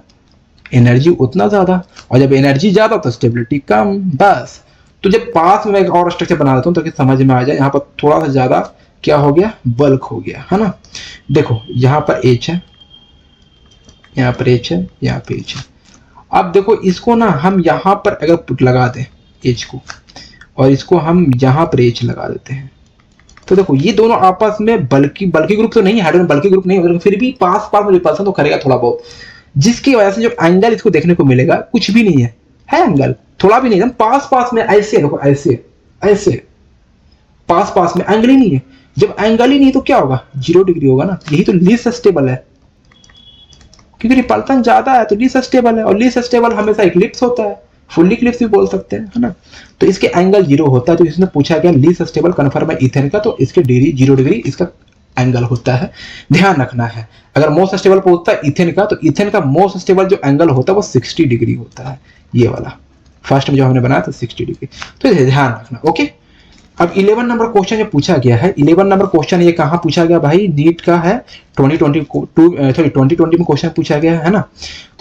एनर्जी उतना ज्यादा, और जब एनर्जी ज्यादा तो स्टेबिलिटी कम, बस। तो जब पास में एक और स्ट्रक्चर बना देता हूँ ताकि समझ में आ जाए, यहाँ पर थोड़ा सा ज्यादा क्या हो गया, बल्क हो गया, है ना। देखो यहाँ पर H है, यहाँ पर H है, यहाँ पे H है। अब देखो इसको ना हम यहाँ पर अगर पुट लगा दें H को, और इसको हम यहाँ पर H लगा देते हैं, तो देखो ये दोनों आपस में बल्कि ग्रुप तो नहीं है, हाइड्रोजन बल्कि ग्रुप नहीं है, फिर भी पास पास में रिपल्सन तो करेगा थोड़ा बहुत, जिसकी वजह से जो एंगल इसको देखने को मिलेगा कुछ भी नहीं है, एंगल थोड़ा भी नहीं, एकदम पास पास में, ऐसे देखो, ऐसे ऐसे पास पास में, एंगल ही नहीं है। जब एंगल ही नहीं तो क्या होगा, 0 डिग्री होगा ना, यही तो लीस्ट स्टेबल है, क्योंकि रिपल्सन ज्यादा है तो लीस्ट स्टेबल है, और लीस्ट स्टेबल हमेशा इक्लिप्स होता है, फुल इक्लिप्स भी बोल सकते हैं, है ना। तो इसके एंगल 0 होता है, तो इसने पूछा गया लीस्ट स्टेबल कन्फर्म है इथेन का, तो इसके डिग्री 0 डिग्री इसका एंगल होता है, ध्यान रखना है। अगर मोस्ट स्टेबल पूछता है इथेन का, तो इथेन का मोस्ट स्टेबल जो एंगल होता है वो 60 डिग्री होता है, ये वाला, फर्स्ट में जो हमने बनाया था 60 डिग्री। तो इसे ध्यान रखना। ओके, अब 11 नंबर क्वेश्चन जो पूछा गया है, 11 नंबर क्वेश्चन ये कहाँ पूछा गया भाई, नीट का है 2020 में क्वेश्चन पूछा गया है ना।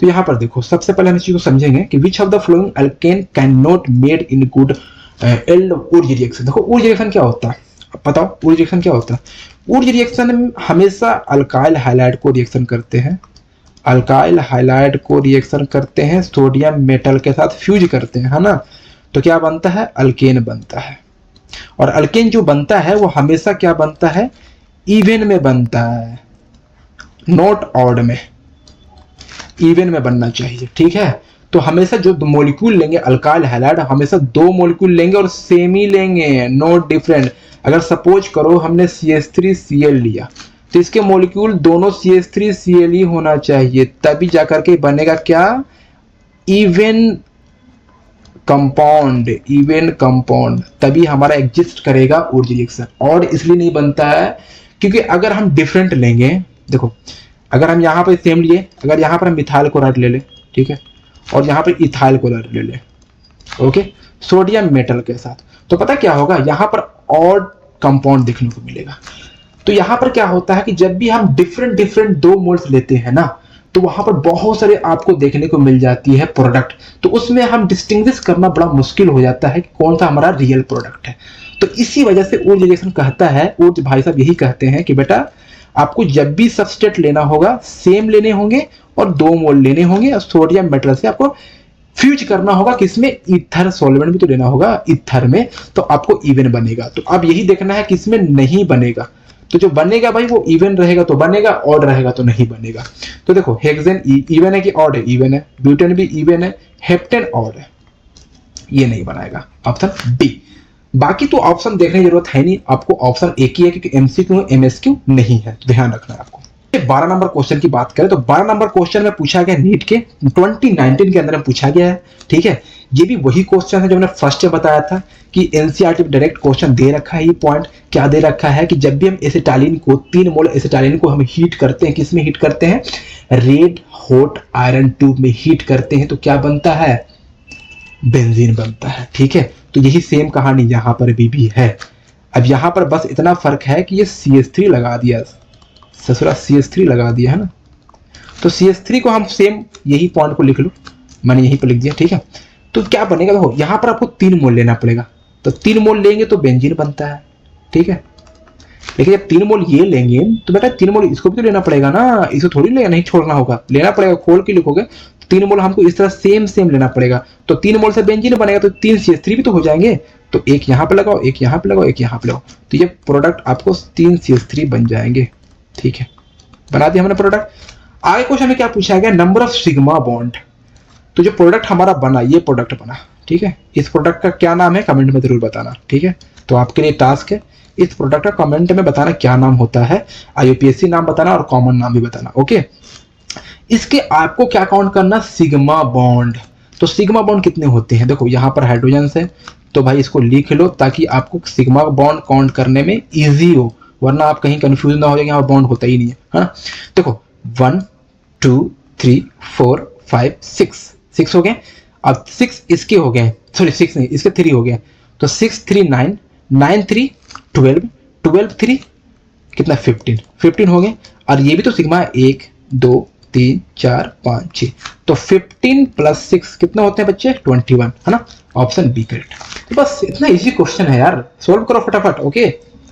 तो यहाँ पर देखो, सबसे पहले हम इस चीज को समझेंगे कि which of the flowing alkane can not made in good Wurtz reaction. देखो ऊर्ज रिएक्शन क्या होता है, बताओ ऊर्ज रिएक्शन क्या होता है। ऊर्ज रिएक्शन में हमेशा अल्काइल हाइलाइड को रिएक्शन करते हैं, अल्काइल हाइलाइड को रिएक्शन करते हैं, सोडियम मेटल के साथ फ्यूज करते हैं, है ना। तो क्या बनता है, अल्केन बनता है। और अल्केन जो बनता है वो हमेशा क्या बनता है, इवन में बनता है, नॉट ऑड में, इवन में बनना चाहिए, ठीक है। तो हमेशा जो मॉलिक्यूल लेंगे अल्काइल हैलाइड, हमेशा 2 मॉलिक्यूल लेंगे और सेम ही लेंगे, नॉट डिफरेंट। अगर सपोज करो हमने CH3Cl लिया तो इसके मॉलिक्यूल दोनों CH3Cl ही होना चाहिए, तभी जाकर के बनेगा क्या, इवन कंपाउंड, इवन कंपाउंड, तभी हमारा एग्जिस्ट करेगा ऊर्ज रिएक्शन। और इसलिए नहीं बनता है क्योंकि अगर हम डिफरेंट लेंगे, देखो अगर हम यहाँ पर सेम लिए, अगर यहाँ पर हम मिथाइल क्लोराइड ले ले, ठीक है, और यहाँ पर इथाइल क्लोराइड ले ले, ओके, सोडियम मेटल के साथ, तो पता क्या होगा, यहाँ पर ऑड कंपाउंड देखने को मिलेगा। तो यहाँ पर क्या होता है कि जब भी हम डिफरेंट डिफरेंट 2 मोल्स लेते हैं ना, तो वहां पर बहुत सारे आपको देखने को मिल जाती है प्रोडक्ट। तो उसमें हम डिस्टिंग्विश करना बड़ा मुश्किल हो जाता है कि कौन सा हमारा रियल प्रोडक्ट है। तो इसी वजह से ऊर्ज रिएक्शन कहता है, ऊर्ज भाई साहब यही कहते हैं कि बेटा आपको जब भी सबस्ट्रेट लेना होगा सेम लेने होंगे और 2 मोल लेने होंगे, और सोडियम मेटल से आपको फ्यूज करना होगा, किसमें, ईथर सॉल्वेंट भी तो लेना होगा ईथर में, तो आपको इवन बनेगा। तो अब यही देखना है किसमें नहीं बनेगा। तो जो बनेगा भाई वो इवन रहेगा तो बनेगा, ऑड रहेगा तो नहीं बनेगा। तो देखो हेक्सेन इवन है कि ऑड है, इवन है, ब्यूटेन भी इवन है, हेप्टेन ऑड है, ये नहीं बनाएगा, ऑप्शन बी। बाकी तो ऑप्शन देखने की जरूरत है नहीं, आपको ऑप्शन एक ही है क्योंकि MCQ MSQ नहीं है, ध्यान रखना है आपको। 12 नंबर क्वेश्चन की बात करें तो 12 नंबर क्वेश्चन में पूछा गया नीट के 2019 के अंदर में पूछा गया है, ठीक है। ये भी वही क्वेश्चन है जो मैंने फर्स्ट में बताया था कि NCERT डायरेक्ट क्वेश्चन दे रखा है। ये पॉइंट क्या दे रखा है कि जब भी हम एसिटाइलिन को 3 मोल एसिटाइलिन को हम हीट करते हैं, किस में हीट करते हैं, रेड हॉट आयरन ट्यूब में हीट करते हैं, तो क्या बनता है, बेंजीन बनता है, ठीक है। तो यही सेम कहानी यहां पर भी है। अब यहां पर बस इतना फर्क है कि ये CH3 लगा दिया, ससुरा CH3 लगा दिया है ना। तो CH3 को हम सेम यही पॉइंट को लिख लो, मैंने यहीं पर लिख दिया, ठीक है। तो क्या बनेगा, देखो यहां पर आपको 3 मोल लेना पड़ेगा, तो 3 मोल लेंगे तो बेंजीन बनता है, ठीक है। लेकिन जब 3 मोल ये लेंगे तो बेटा 3 मोल इसको भी तो लेना पड़ेगा ना, इसको थोड़ी लेना, नहीं छोड़ना होगा, लेना पड़ेगा, खोल के लिखोगे 3 मोल हमको इस तरह सेम लेना पड़ेगा। तो 3 मोल से बेंजीन बनेगा तो 3 CH3 भी तो हो जाएंगे, तो एक यहाँ पे लगाओ, एक यहाँ पे लगाओ, एक यहाँ पे लगाओ, तो ये प्रोडक्ट आपको 3 CH3 बन जाएंगे, ठीक है। बना दिया हमने प्रोडक्ट। आगे क्वेश्चन में क्या पूछा गया, नंबर ऑफ सिग्मा बॉन्ड। तो जो प्रोडक्ट हमारा बना, ये प्रोडक्ट बना, ठीक है, इस प्रोडक्ट का क्या नाम है कमेंट में जरूर बताना, ठीक है। तो आपके लिए टास्क है इस प्रोडक्ट का कमेंट में बताना क्या नाम होता है, IUPAC नाम बताना और कॉमन नाम भी बताना, ओके। इसके आपको क्या काउंट करना, सिग्मा बॉन्ड। तो सिग्मा बॉन्ड कितने होते हैं, देखो यहाँ पर हाइड्रोजन है, तो भाई इसको लिख लो ताकि आपको सिग्मा बॉन्ड काउंट करने में इजी हो, वरना आप कहीं कंफ्यूज ना हो जाए, यहाँ बॉन्ड होता ही नहीं है, हाँ। देखो 1 2 3 4 5 6 हो गए। अब 6 इसके हो गए, सॉरी 6 नहीं, इसके 3 हो गए, तो 6 3 9 9 3 12 12 3 कितना 15 हो गए। और ये भी तो सिग्मा 1 2 3 4 5 6, तो 15 प्लस 6 कितना होते हैं बच्चे, 21, है ना, ऑप्शन बी करेक्ट। तो बस इतना इजी क्वेश्चन है यार, सोल्व करो फटाफट, ओके।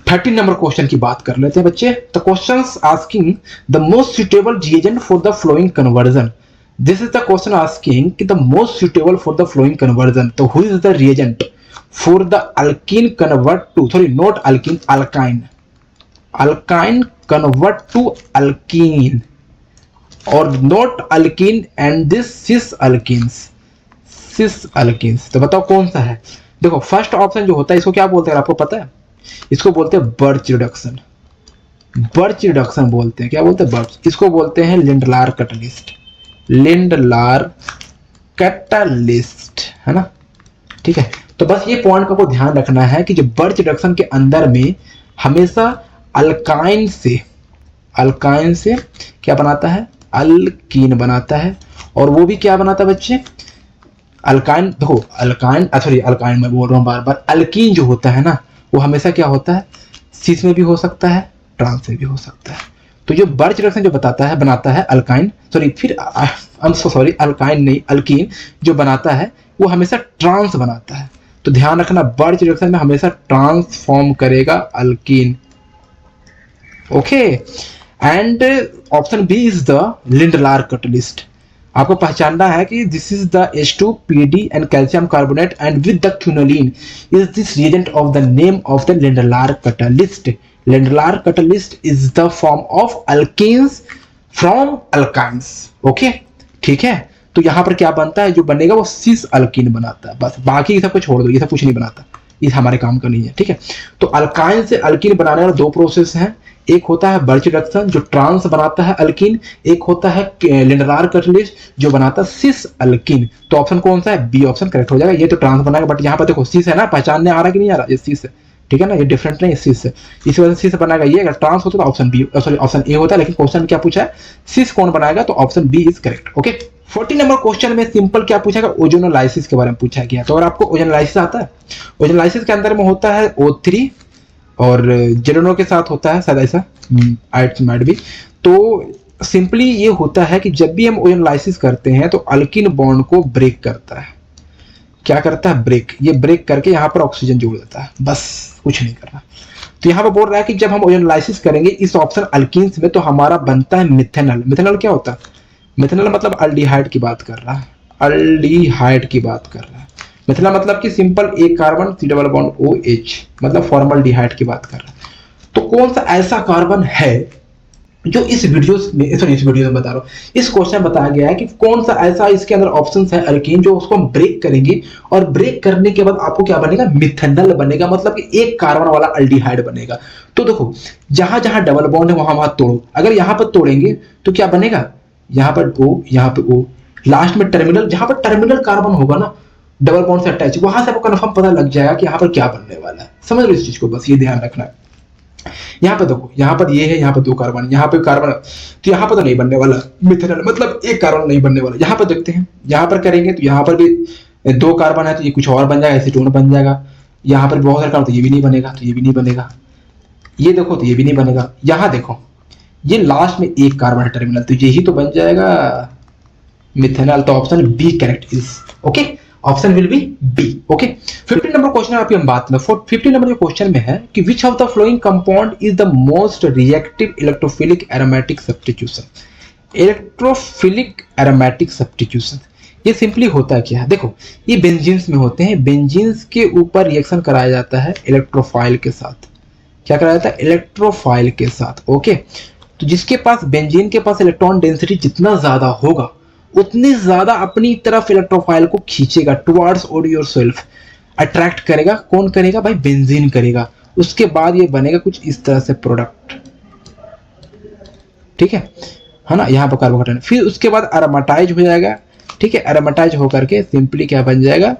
13 नंबर क्वेश्चन की बात कर लेते हैं बच्चे। The questions asking the most suitable reagent for the following conversion. This is the question asking कि the most suitable for the following conversion, तो who is the reagent for the alkene convert to, sorry not alkene, alkyne convert to alkene, और not alkene and this cis alkenes. तो बताओ कौन सा है। देखो first option जो होता है इसको क्या बोलते हैं आपको पता है, इसको बोलते हैं बर्च रिडक्शन, बर्च रिडक्शन बोलते हैं, क्या बोलते हैं, बर्च। इसको बोलते हैं लिंडलार कैटलिस्ट, लिंडलार कैटलिस्ट, है ना, ठीक है। तो बस ये पॉइंट को ध्यान रखना है कि जो बर्च रिडक्शन के अंदर में हमेशा अल्काइन से क्या बनाता है, अल्कीन बनाता है, और वो भी क्या बनाता है बच्चे, अल्काइन, देखो अल्काइन, सॉरी अल्काइन मैं बोल रहा हूँ बार बार, अल्कीन जो होता है ना वो हमेशा क्या होता है, सिस में भी हो सकता है, ट्रांस में भी हो सकता है। तो जो बर्च रिडक्शन जो बताता है बनाता है अल्काइन, सॉरी फिर I am so sorry, alkyne नहीं अल्कीन जो बनाता है वो हमेशा ट्रांस बनाता है। तो ध्यान रखना बर्च रिडक्शन में हमेशा ट्रांसफॉर्म करेगा alkene. Okay, and option B is the Lindlar catalyst. आपको पहचानना है कि this is the H2PD and calcium carbonate and with the quinoline is this reagent of the name of the Lindlar catalyst. Lindlar catalyst is the form of alkenes from alkynes. Okay ठीक है, तो यहां पर क्या बनता है, जो बनेगा वो सिस अल्कीन बनाता है, बस बाकी सब कुछ छोड़ दो, ये सब कुछ नहीं बनाता, ये हमारे काम का नहीं है। ठीक है, तो अल्काइन से अल्कीन बनाने वाले दो प्रोसेस हैं, एक होता है बर्च रिडक्शन जो ट्रांस बनाता है अल्कीन, एक होता है लिंडलार कैटलिस्ट जो बनाता है सिस अल्कीन। तो ऑप्शन कौन सा है, बी ऑप्शन करेक्ट हो जाएगा। ये तो ट्रांस बनाएगा, बट यहाँ पर देखो सिस है ना, पहचानने आ रहा कि नहीं आ रहा, ये सिस है, ठीक है ना, ये डिफरेंट नहीं सिस है, इस वजह से सिस बनाएगा ये। अगर ट्रांस होता तो option B, sorry option A होता है, लेकिन क्वेश्चन क्या पूछा है, सिस कौन बनाएगा, तो option B is correct. Okay, 40 number question में सिंपल क्या पूछा गया, ओजोनोलाइसिस के बारे में पूछा गया। तो अगर आपको ओजोनोलाइसिस आता है, ओजोनोलाइसिस के अंदर में होता है O3 और जेलोनो के साथ होता है शायद ऐसा, माइट भी। तो सिंपली ये होता है कि जब भी हम ओजोनोलाइसिस करते हैं तो अल्कीन बॉन्ड को ब्रेक करता है। क्या करता है, ब्रेक, ये ब्रेक करके यहाँ पर ऑक्सीजन जोड़ देता है, बस कुछ नहीं कर रहा। तो यहाँ पर बोल रहा है कि जब हम ओजोनोलाइसिस करेंगे इस ऑप्शन अल्कीन्स में तो हमारा बनता है मिथेनॉल। मिथेनॉल क्या होता है, मिथेनॉल मतलब अल्डिहाइड की बात कर रहा है, अल्डिहाइड की बात कर रहा है। मिथेनॉल मतलब कि सिंपल एक carbon C double bond OH, मतलब फॉर्मल्डिहाइड की बात कर रहा है। तो कौन सा ऐसा कार्बन है जो इस वीडियो में, सॉरी इस वीडियो में बता रहा हूँ, इस क्वेश्चन में बताया गया है कि कौन सा ऐसा इसके अंदर ऑप्शंस है अल्कीन जो उसको हम ब्रेक करेंगे और ब्रेक करने के बाद आपको क्या बनेगा, मिथेनॉल बनेगा, मतलब कि एक कार्बन वाला अल्डिहाइड बनेगा। तो देखो जहां जहां डबल बॉन्ड है वहां वहां तोड़ो, अगर यहां पर तोड़ेंगे तो क्या बनेगा, यहाँ पर O, यहाँ पे O, लास्ट में टर्मिनल, जहां पर टर्मिनल कार्बन होगा ना डबल बॉन्ड से अटैच, वहां से आपको कंफर्म पता लग जाएगा कि यहाँ पर क्या बनने वाला है। समझ लो इस चीज को, बस ये ध्यान रखना है। यहाँ पे देखो, यहाँ पर ये है, यहाँ पे दो कार्बन, यहाँ पे कार्बन, तो यहाँ पर तो नहीं बनने वाला मिथेनॉल, मतलब एक कार्बन नहीं बनने वाला। यहाँ पर देखते हैं, यहाँ पर करेंगे तो यहाँ पर भी दो कार्बन है तो ये कुछ और बन जाएगा, एसीटोन बन जाएगा। यहाँ पर बहुत सारे कार्बन, तो ये भी नहीं बनेगा, तो ये भी नहीं बनेगा। ये देखो तो ये भी नहीं बनेगा। यहाँ देखो ये लास्ट में एक कार्बन है टर्मिनल, तो यही तो बन जाएगा मिथेनॉल। तो option B correct is okay, option will be B. Okay, 15 number question आपकी हम बात करें। 15 नंबर जो क्वेश्चन में है कि which of the flowing compound is the most reactive electrophilic aromatic substitution. Electrophilic aromatic substitution ये सिंपली होता है क्या है, देखो ये बेंजीन्स में होते हैं, बेंजीन्स के ऊपर रिएक्शन कराया जाता है इलेक्ट्रोफाइल के साथ। क्या कराया जाता है, इलेक्ट्रोफाइल के साथ। ओके, तो जिसके पास बेंजीन के पास इलेक्ट्रॉन डेंसिटी जितना ज्यादा होगा उतनी ज्यादा अपनी तरफ इलेक्ट्रोफाइल को खींचेगा, टुवर्ड्स योर सेल्फ अट्रैक्ट करेगा। कौन करेगा भाई, बेंजीन करेगा। उसके बाद ये बनेगा कुछ इस तरह से प्रोडक्ट, ठीक है ना, यहाँ पर कार्बोकेटायन। फिर उसके बाद एरोमेटाइज हो जाएगा, ठीक है, एरोमेटाइज होकर के सिंपली क्या बन जाएगा,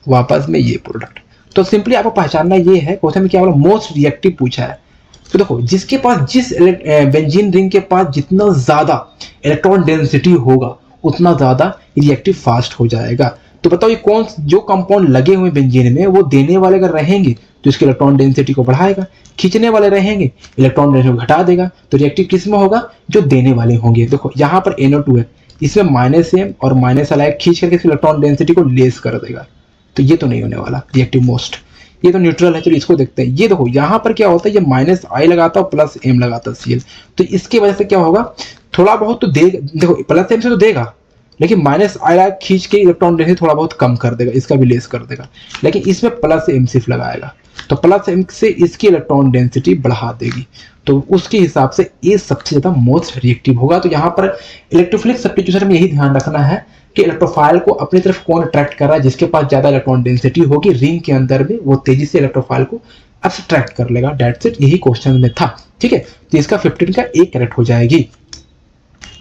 वापस में ये प्रोडक्ट। तो सिंपली आपको पहचानना ये है, क्वेश्चन में क्या बोला, मोस्ट रिएक्टिव पूछा है। तो देखो जिसके पास, जिस बेंजीन रिंग के पास जितना ज्यादा इलेक्ट्रॉन डेंसिटी होगा उतना ज्यादा रिएक्टिव फास्ट हो जाएगा। तो बताओ ये कौन, जो कंपाउंड लगे हुए बेंजीन में वो देने वाले अगर रहेंगे तो इसके इलेक्ट्रॉन डेंसिटी को बढ़ाएगा, खींचने वाले रहेंगे इलेक्ट्रॉन डेंसिटी को घटा देगा। तो रिएक्टिव किस में होगा, जो देने वाले होंगे। देखो यहाँ पर NO2 है, इसमें -M और माइनस अलाइक खींच करके इलेक्ट्रॉन डेंसिटी को लेस कर देगा। तो ये तो नहीं होने वाला रिएक्टिव मोस्ट, ये तो न्यूट्रल है। चलो इसको देखते हैं। ये देखो यहाँ पर क्या होता है, ये -I लगाता है प्लस M लगाता है Cl, तो इसकी वजह से क्या होगा, थोड़ा बहुत तो देगा, देखो प्लस M से तो देगा, लेकिन -I खींच के इलेक्ट्रॉन डेंसिटी थोड़ा बहुत कम कर देगा, इसका भी लेस कर देगा। लेकिन इसमें प्लस M सिर्फ लगाएगा, तो प्लस M से इसकी इलेक्ट्रॉन डेंसिटी बढ़ा देगी। तो उसके हिसाब से ये सबसे ज्यादा मोस्ट रिएक्टिव होगा। तो यहाँ पर इलेक्ट्रोफिलिक सब्स्टिट्यूशन में यही ध्यान रखना है कि इलेक्ट्रोफाइल को अपनी तरफ कौन अट्रैक्ट कर रहा है, जिसके पास ज्यादा इलेक्ट्रॉन डेंसिटी होगी रिंग के अंदर में वो तेजी से इलेक्ट्रोफाइल को अब्स्ट्रैक्ट कर लेगा। दैट्स इट, यही क्वेश्चन में था। ठीक है, तो इसका 15 का एक करेक्ट हो जाएगी।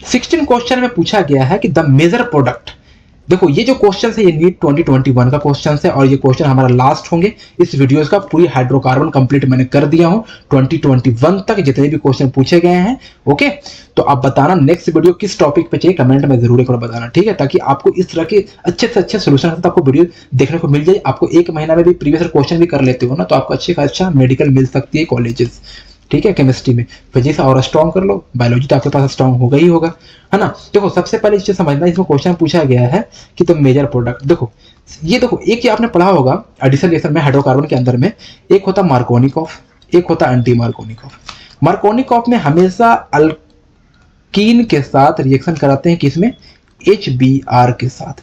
16 क्वेश्चन में पूछा गया है कि द मेजर प्रोडक्ट देखो ये जो क्वेश्चन है ये नीट 2021 का क्वेश्चन है और ये क्वेश्चन हमारा लास्ट होंगे इस वीडियोस का। पूरी हाइड्रोकार्बन कंप्लीट मैंने कर दिया हूं 2021 तक जितने भी क्वेश्चन पूछे गए हैं। ओके, तो आप बताना नेक्स्ट वीडियो किस टॉपिक पे चाहिए, कमेंट में जरूर एक बार बताना, ठीक है, ताकि आपको इस तरह के अच्छे से अच्छे सोल्यूशन आपको वीडियो देखने को मिल जाए। आपको एक महीना में भी प्रीवियस क्वेश्चन भी कर लेते हो ना तो आपको अच्छे खासा मेडिकल मिल सकती है कॉलेजेस, ठीक है। केमिस्ट्री में फिजिक्स और स्ट्रॉन्ग कर लो, बायोलॉजी तो आपके पास स्ट्रॉन्ग होगा ही होगा, है ना। देखो सबसे पहले चीज समझना, इसमें क्वेश्चन पूछा गया है कि तो मेजर प्रोडक्ट, देखो ये देखो एक ही आपने पढ़ा होगा एडिशन रिएक्शन में हाइड्रोकार्बन के अंदर में एक होता मार्कोनिकॉफ, एक होता एंटी मार्कोनिकॉफ। मार्कोनिकॉफ में हमेशा अल्कीन के साथ रिएक्शन कराते हैं, किसमें, HBr के साथ,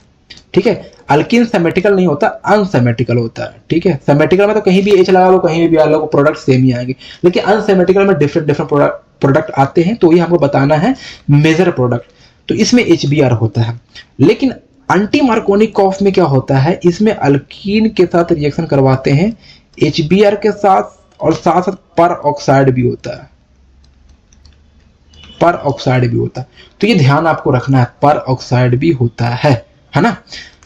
ठीक है। अल्कीन सेमेटिकल नहीं होता, अनसेमेटिकल होता है, ठीक है। सेमेटिकल में तो कहीं भी H लगा लो कहीं भी लगा लो प्रोडक्ट सेम ही आएंगे, लेकिन अनसेमेटिकल में डिफरेंट डिफरेंट प्रोडक्ट आते हैं, तो ये हमको बताना है मेजर प्रोडक्ट, तो इसमें HBr होता है। लेकिन एंटी मार्कोनिकॉफ में क्या होता है, इसमें अल्कीन के साथ रिएक्शन करवाते हैं HBr के साथ और साथ साथ पर ऑक्साइड भी होता है, पर ऑक्साइड भी होता है, तो ये ध्यान आपको रखना है, पर ऑक्साइड भी होता है ना।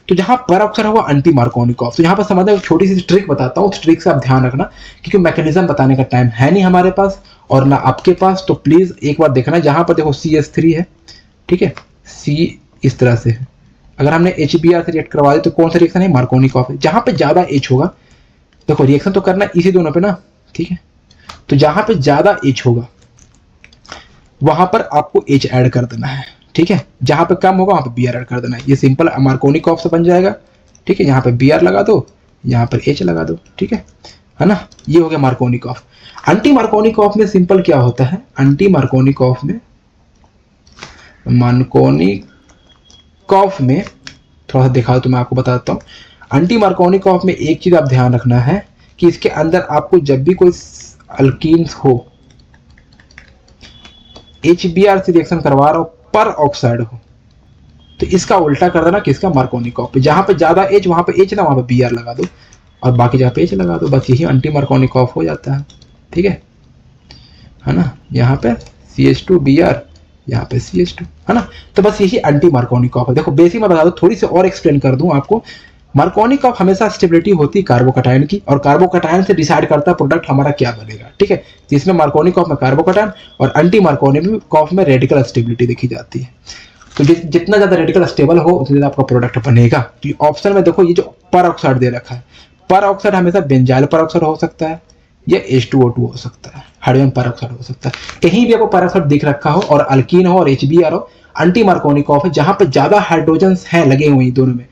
तो जहां पर ऑक्साइड होगा एंटी मार्कोनिकॉफ, तो यहां पर समझना एक छोटी सी ट्रिक बताता हूं, उस ट्रिक से आप ध्यान रखना, क्योंकि मैकेनिज्म बताने का टाइम है नहीं हमारे पास और ना आपके पास, तो प्लीज एक बार देखना। जहां पर देखो CH3 है, ठीक है, C इस तरह से है, अगर हमने HBr से रिएक्ट करवा दिया तो कौन सा रिएक्शन है, मार्कोनिकॉफ है। जहां पे ज्यादा H होगा, देखो रिएक्शन तो करना इसी दोनों पे ना, ठीक है, तो जहां पे ज्यादा H होगा वहां पर आपको H ऐड कर देना है, ठीक है। जहां पे कम होगा वहां पे Br ऐड कर देना है, ये सिंपल मार्कोनिकॉफ से बन जाएगा, ठीक है। यहाँ पे Br लगा दो, यहाँ पर H लगा दो, ठीक है ना। ये हो गया मार्कोनिकॉफ। एंटी मार्कोनिकॉफ में सिंपल क्या होता है, एंटी मार्कोनिकॉफ में थोड़ा सा दिखाओ तो मैं आपको बताता हूँ। एंटी मार्कोनिकॉफ में एक चीज आप ध्यान रखना है कि इसके अंदर आपको जब भी कोई अल्कीन्स हो, HBr से रिएक्शन करवा रहा हो, पर ऑक्साइड हो, तो इसका उल्टा कर देना किसका, मार्कोनिकॉफ पे। जहां पे ज्यादा H वहां पे H ना वहां पे Br लगा दो और बाकी जगह पे H लगा दो, बस यही एंटी मार्कोनिकॉफ हो जाता है, ठीक है ना। यहाँ पे CH2 Br, यहाँ पे CH2, है ना। तो बस यही एंटी मार्कोनिकॉफ है। देखो बेसिक मैं बता दूं, थोड़ी सी और एक्सप्लेन कर दूं आपको। मार्कोनिकॉफ हमेशा स्टेबिलिटी होती है कार्बोकटायन की, और कार्बोकटायन से डिसाइड करता है प्रोडक्ट हमारा क्या बनेगा, ठीक है। जिसमें मार्कोनिकॉफ में कार्बोकटायन और एंटी मार्कोनिकॉफ में रेडिकल स्टेबिलिटी देखी जाती है। तो जितना ज्यादा रेडिकल स्टेबल हो उतना ज्यादा आपका प्रोडक्ट बनेगा। तो ऑप्शन में देखो ये जो पर ऑक्साइड दे रखा है, पर ऑक्साइड हमेशा बेंजाइल पर ऑक्साइड हो सकता है या H2O2 हो सकता है, हाइड्रोजन पर ऑक्साइड हो सकता है। कहीं भी आपको पर ऑक्साइड दिख रखा हो और अल्कीन हो और HBr हो, एंटी मार्कोनिकॉफ है। जहां पर ज्यादा हाइड्रोजन हैं लगे हुए दोनों में,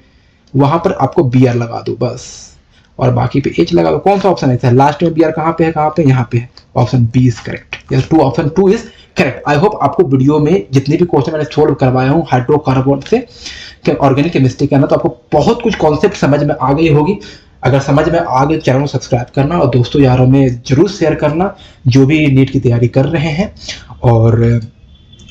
वहां पर आपको Br लगा दो बस, और बाकी पे H लगा दो। कौन सा ऑप्शन है लास्ट में, Br कहां पे है, कहां पे, यहाँ पे है, option B is correct, yes option 2 is correct. I hope आपको वीडियो में जितने भी क्वेश्चन मैंने सोल्व करवाया हूँ हाइड्रोकार्बन से ऑर्गेनिक केमिस्ट्री के अंदर, तो आपको बहुत कुछ कॉन्सेप्ट समझ में आ गई होगी। अगर समझ में आ गए चैनल को सब्सक्राइब करना और दोस्तों यारों में जरूर शेयर करना जो भी नीट की तैयारी कर रहे हैं, और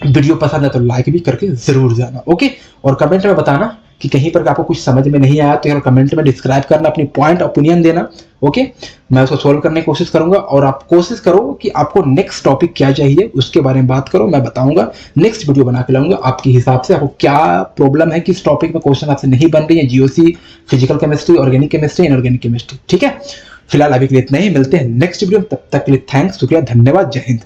वीडियो पसंद है तो लाइक भी करके जरूर जाना, ओके। और कमेंट में बताना कि कहीं पर आपको कुछ समझ में नहीं आया तो यार कमेंट में डिस्क्राइब करना, अपनी पॉइंट ओपिनियन देना, ओके। मैं उसको सोल्व करने की कोशिश करूंगा, और आप कोशिश करो कि आपको नेक्स्ट टॉपिक क्या चाहिए उसके बारे में बात करो, मैं बताऊंगा, नेक्स्ट वीडियो बना के लाऊंगा आपके हिसाब से। आपको क्या प्रॉब्लम है, किस टॉपिक में क्वेश्चन आपसे नहीं बन रही है, GOC, physical chemistry, organic chemistry, inorganic chemistry, ठीक है। फिलहाल अभी के लिए इतना ही, मिलते हैं नेक्स्ट वीडियो, तब तक के लिए थैंक्स, शुक्रिया, धन्यवाद, जय हिंद।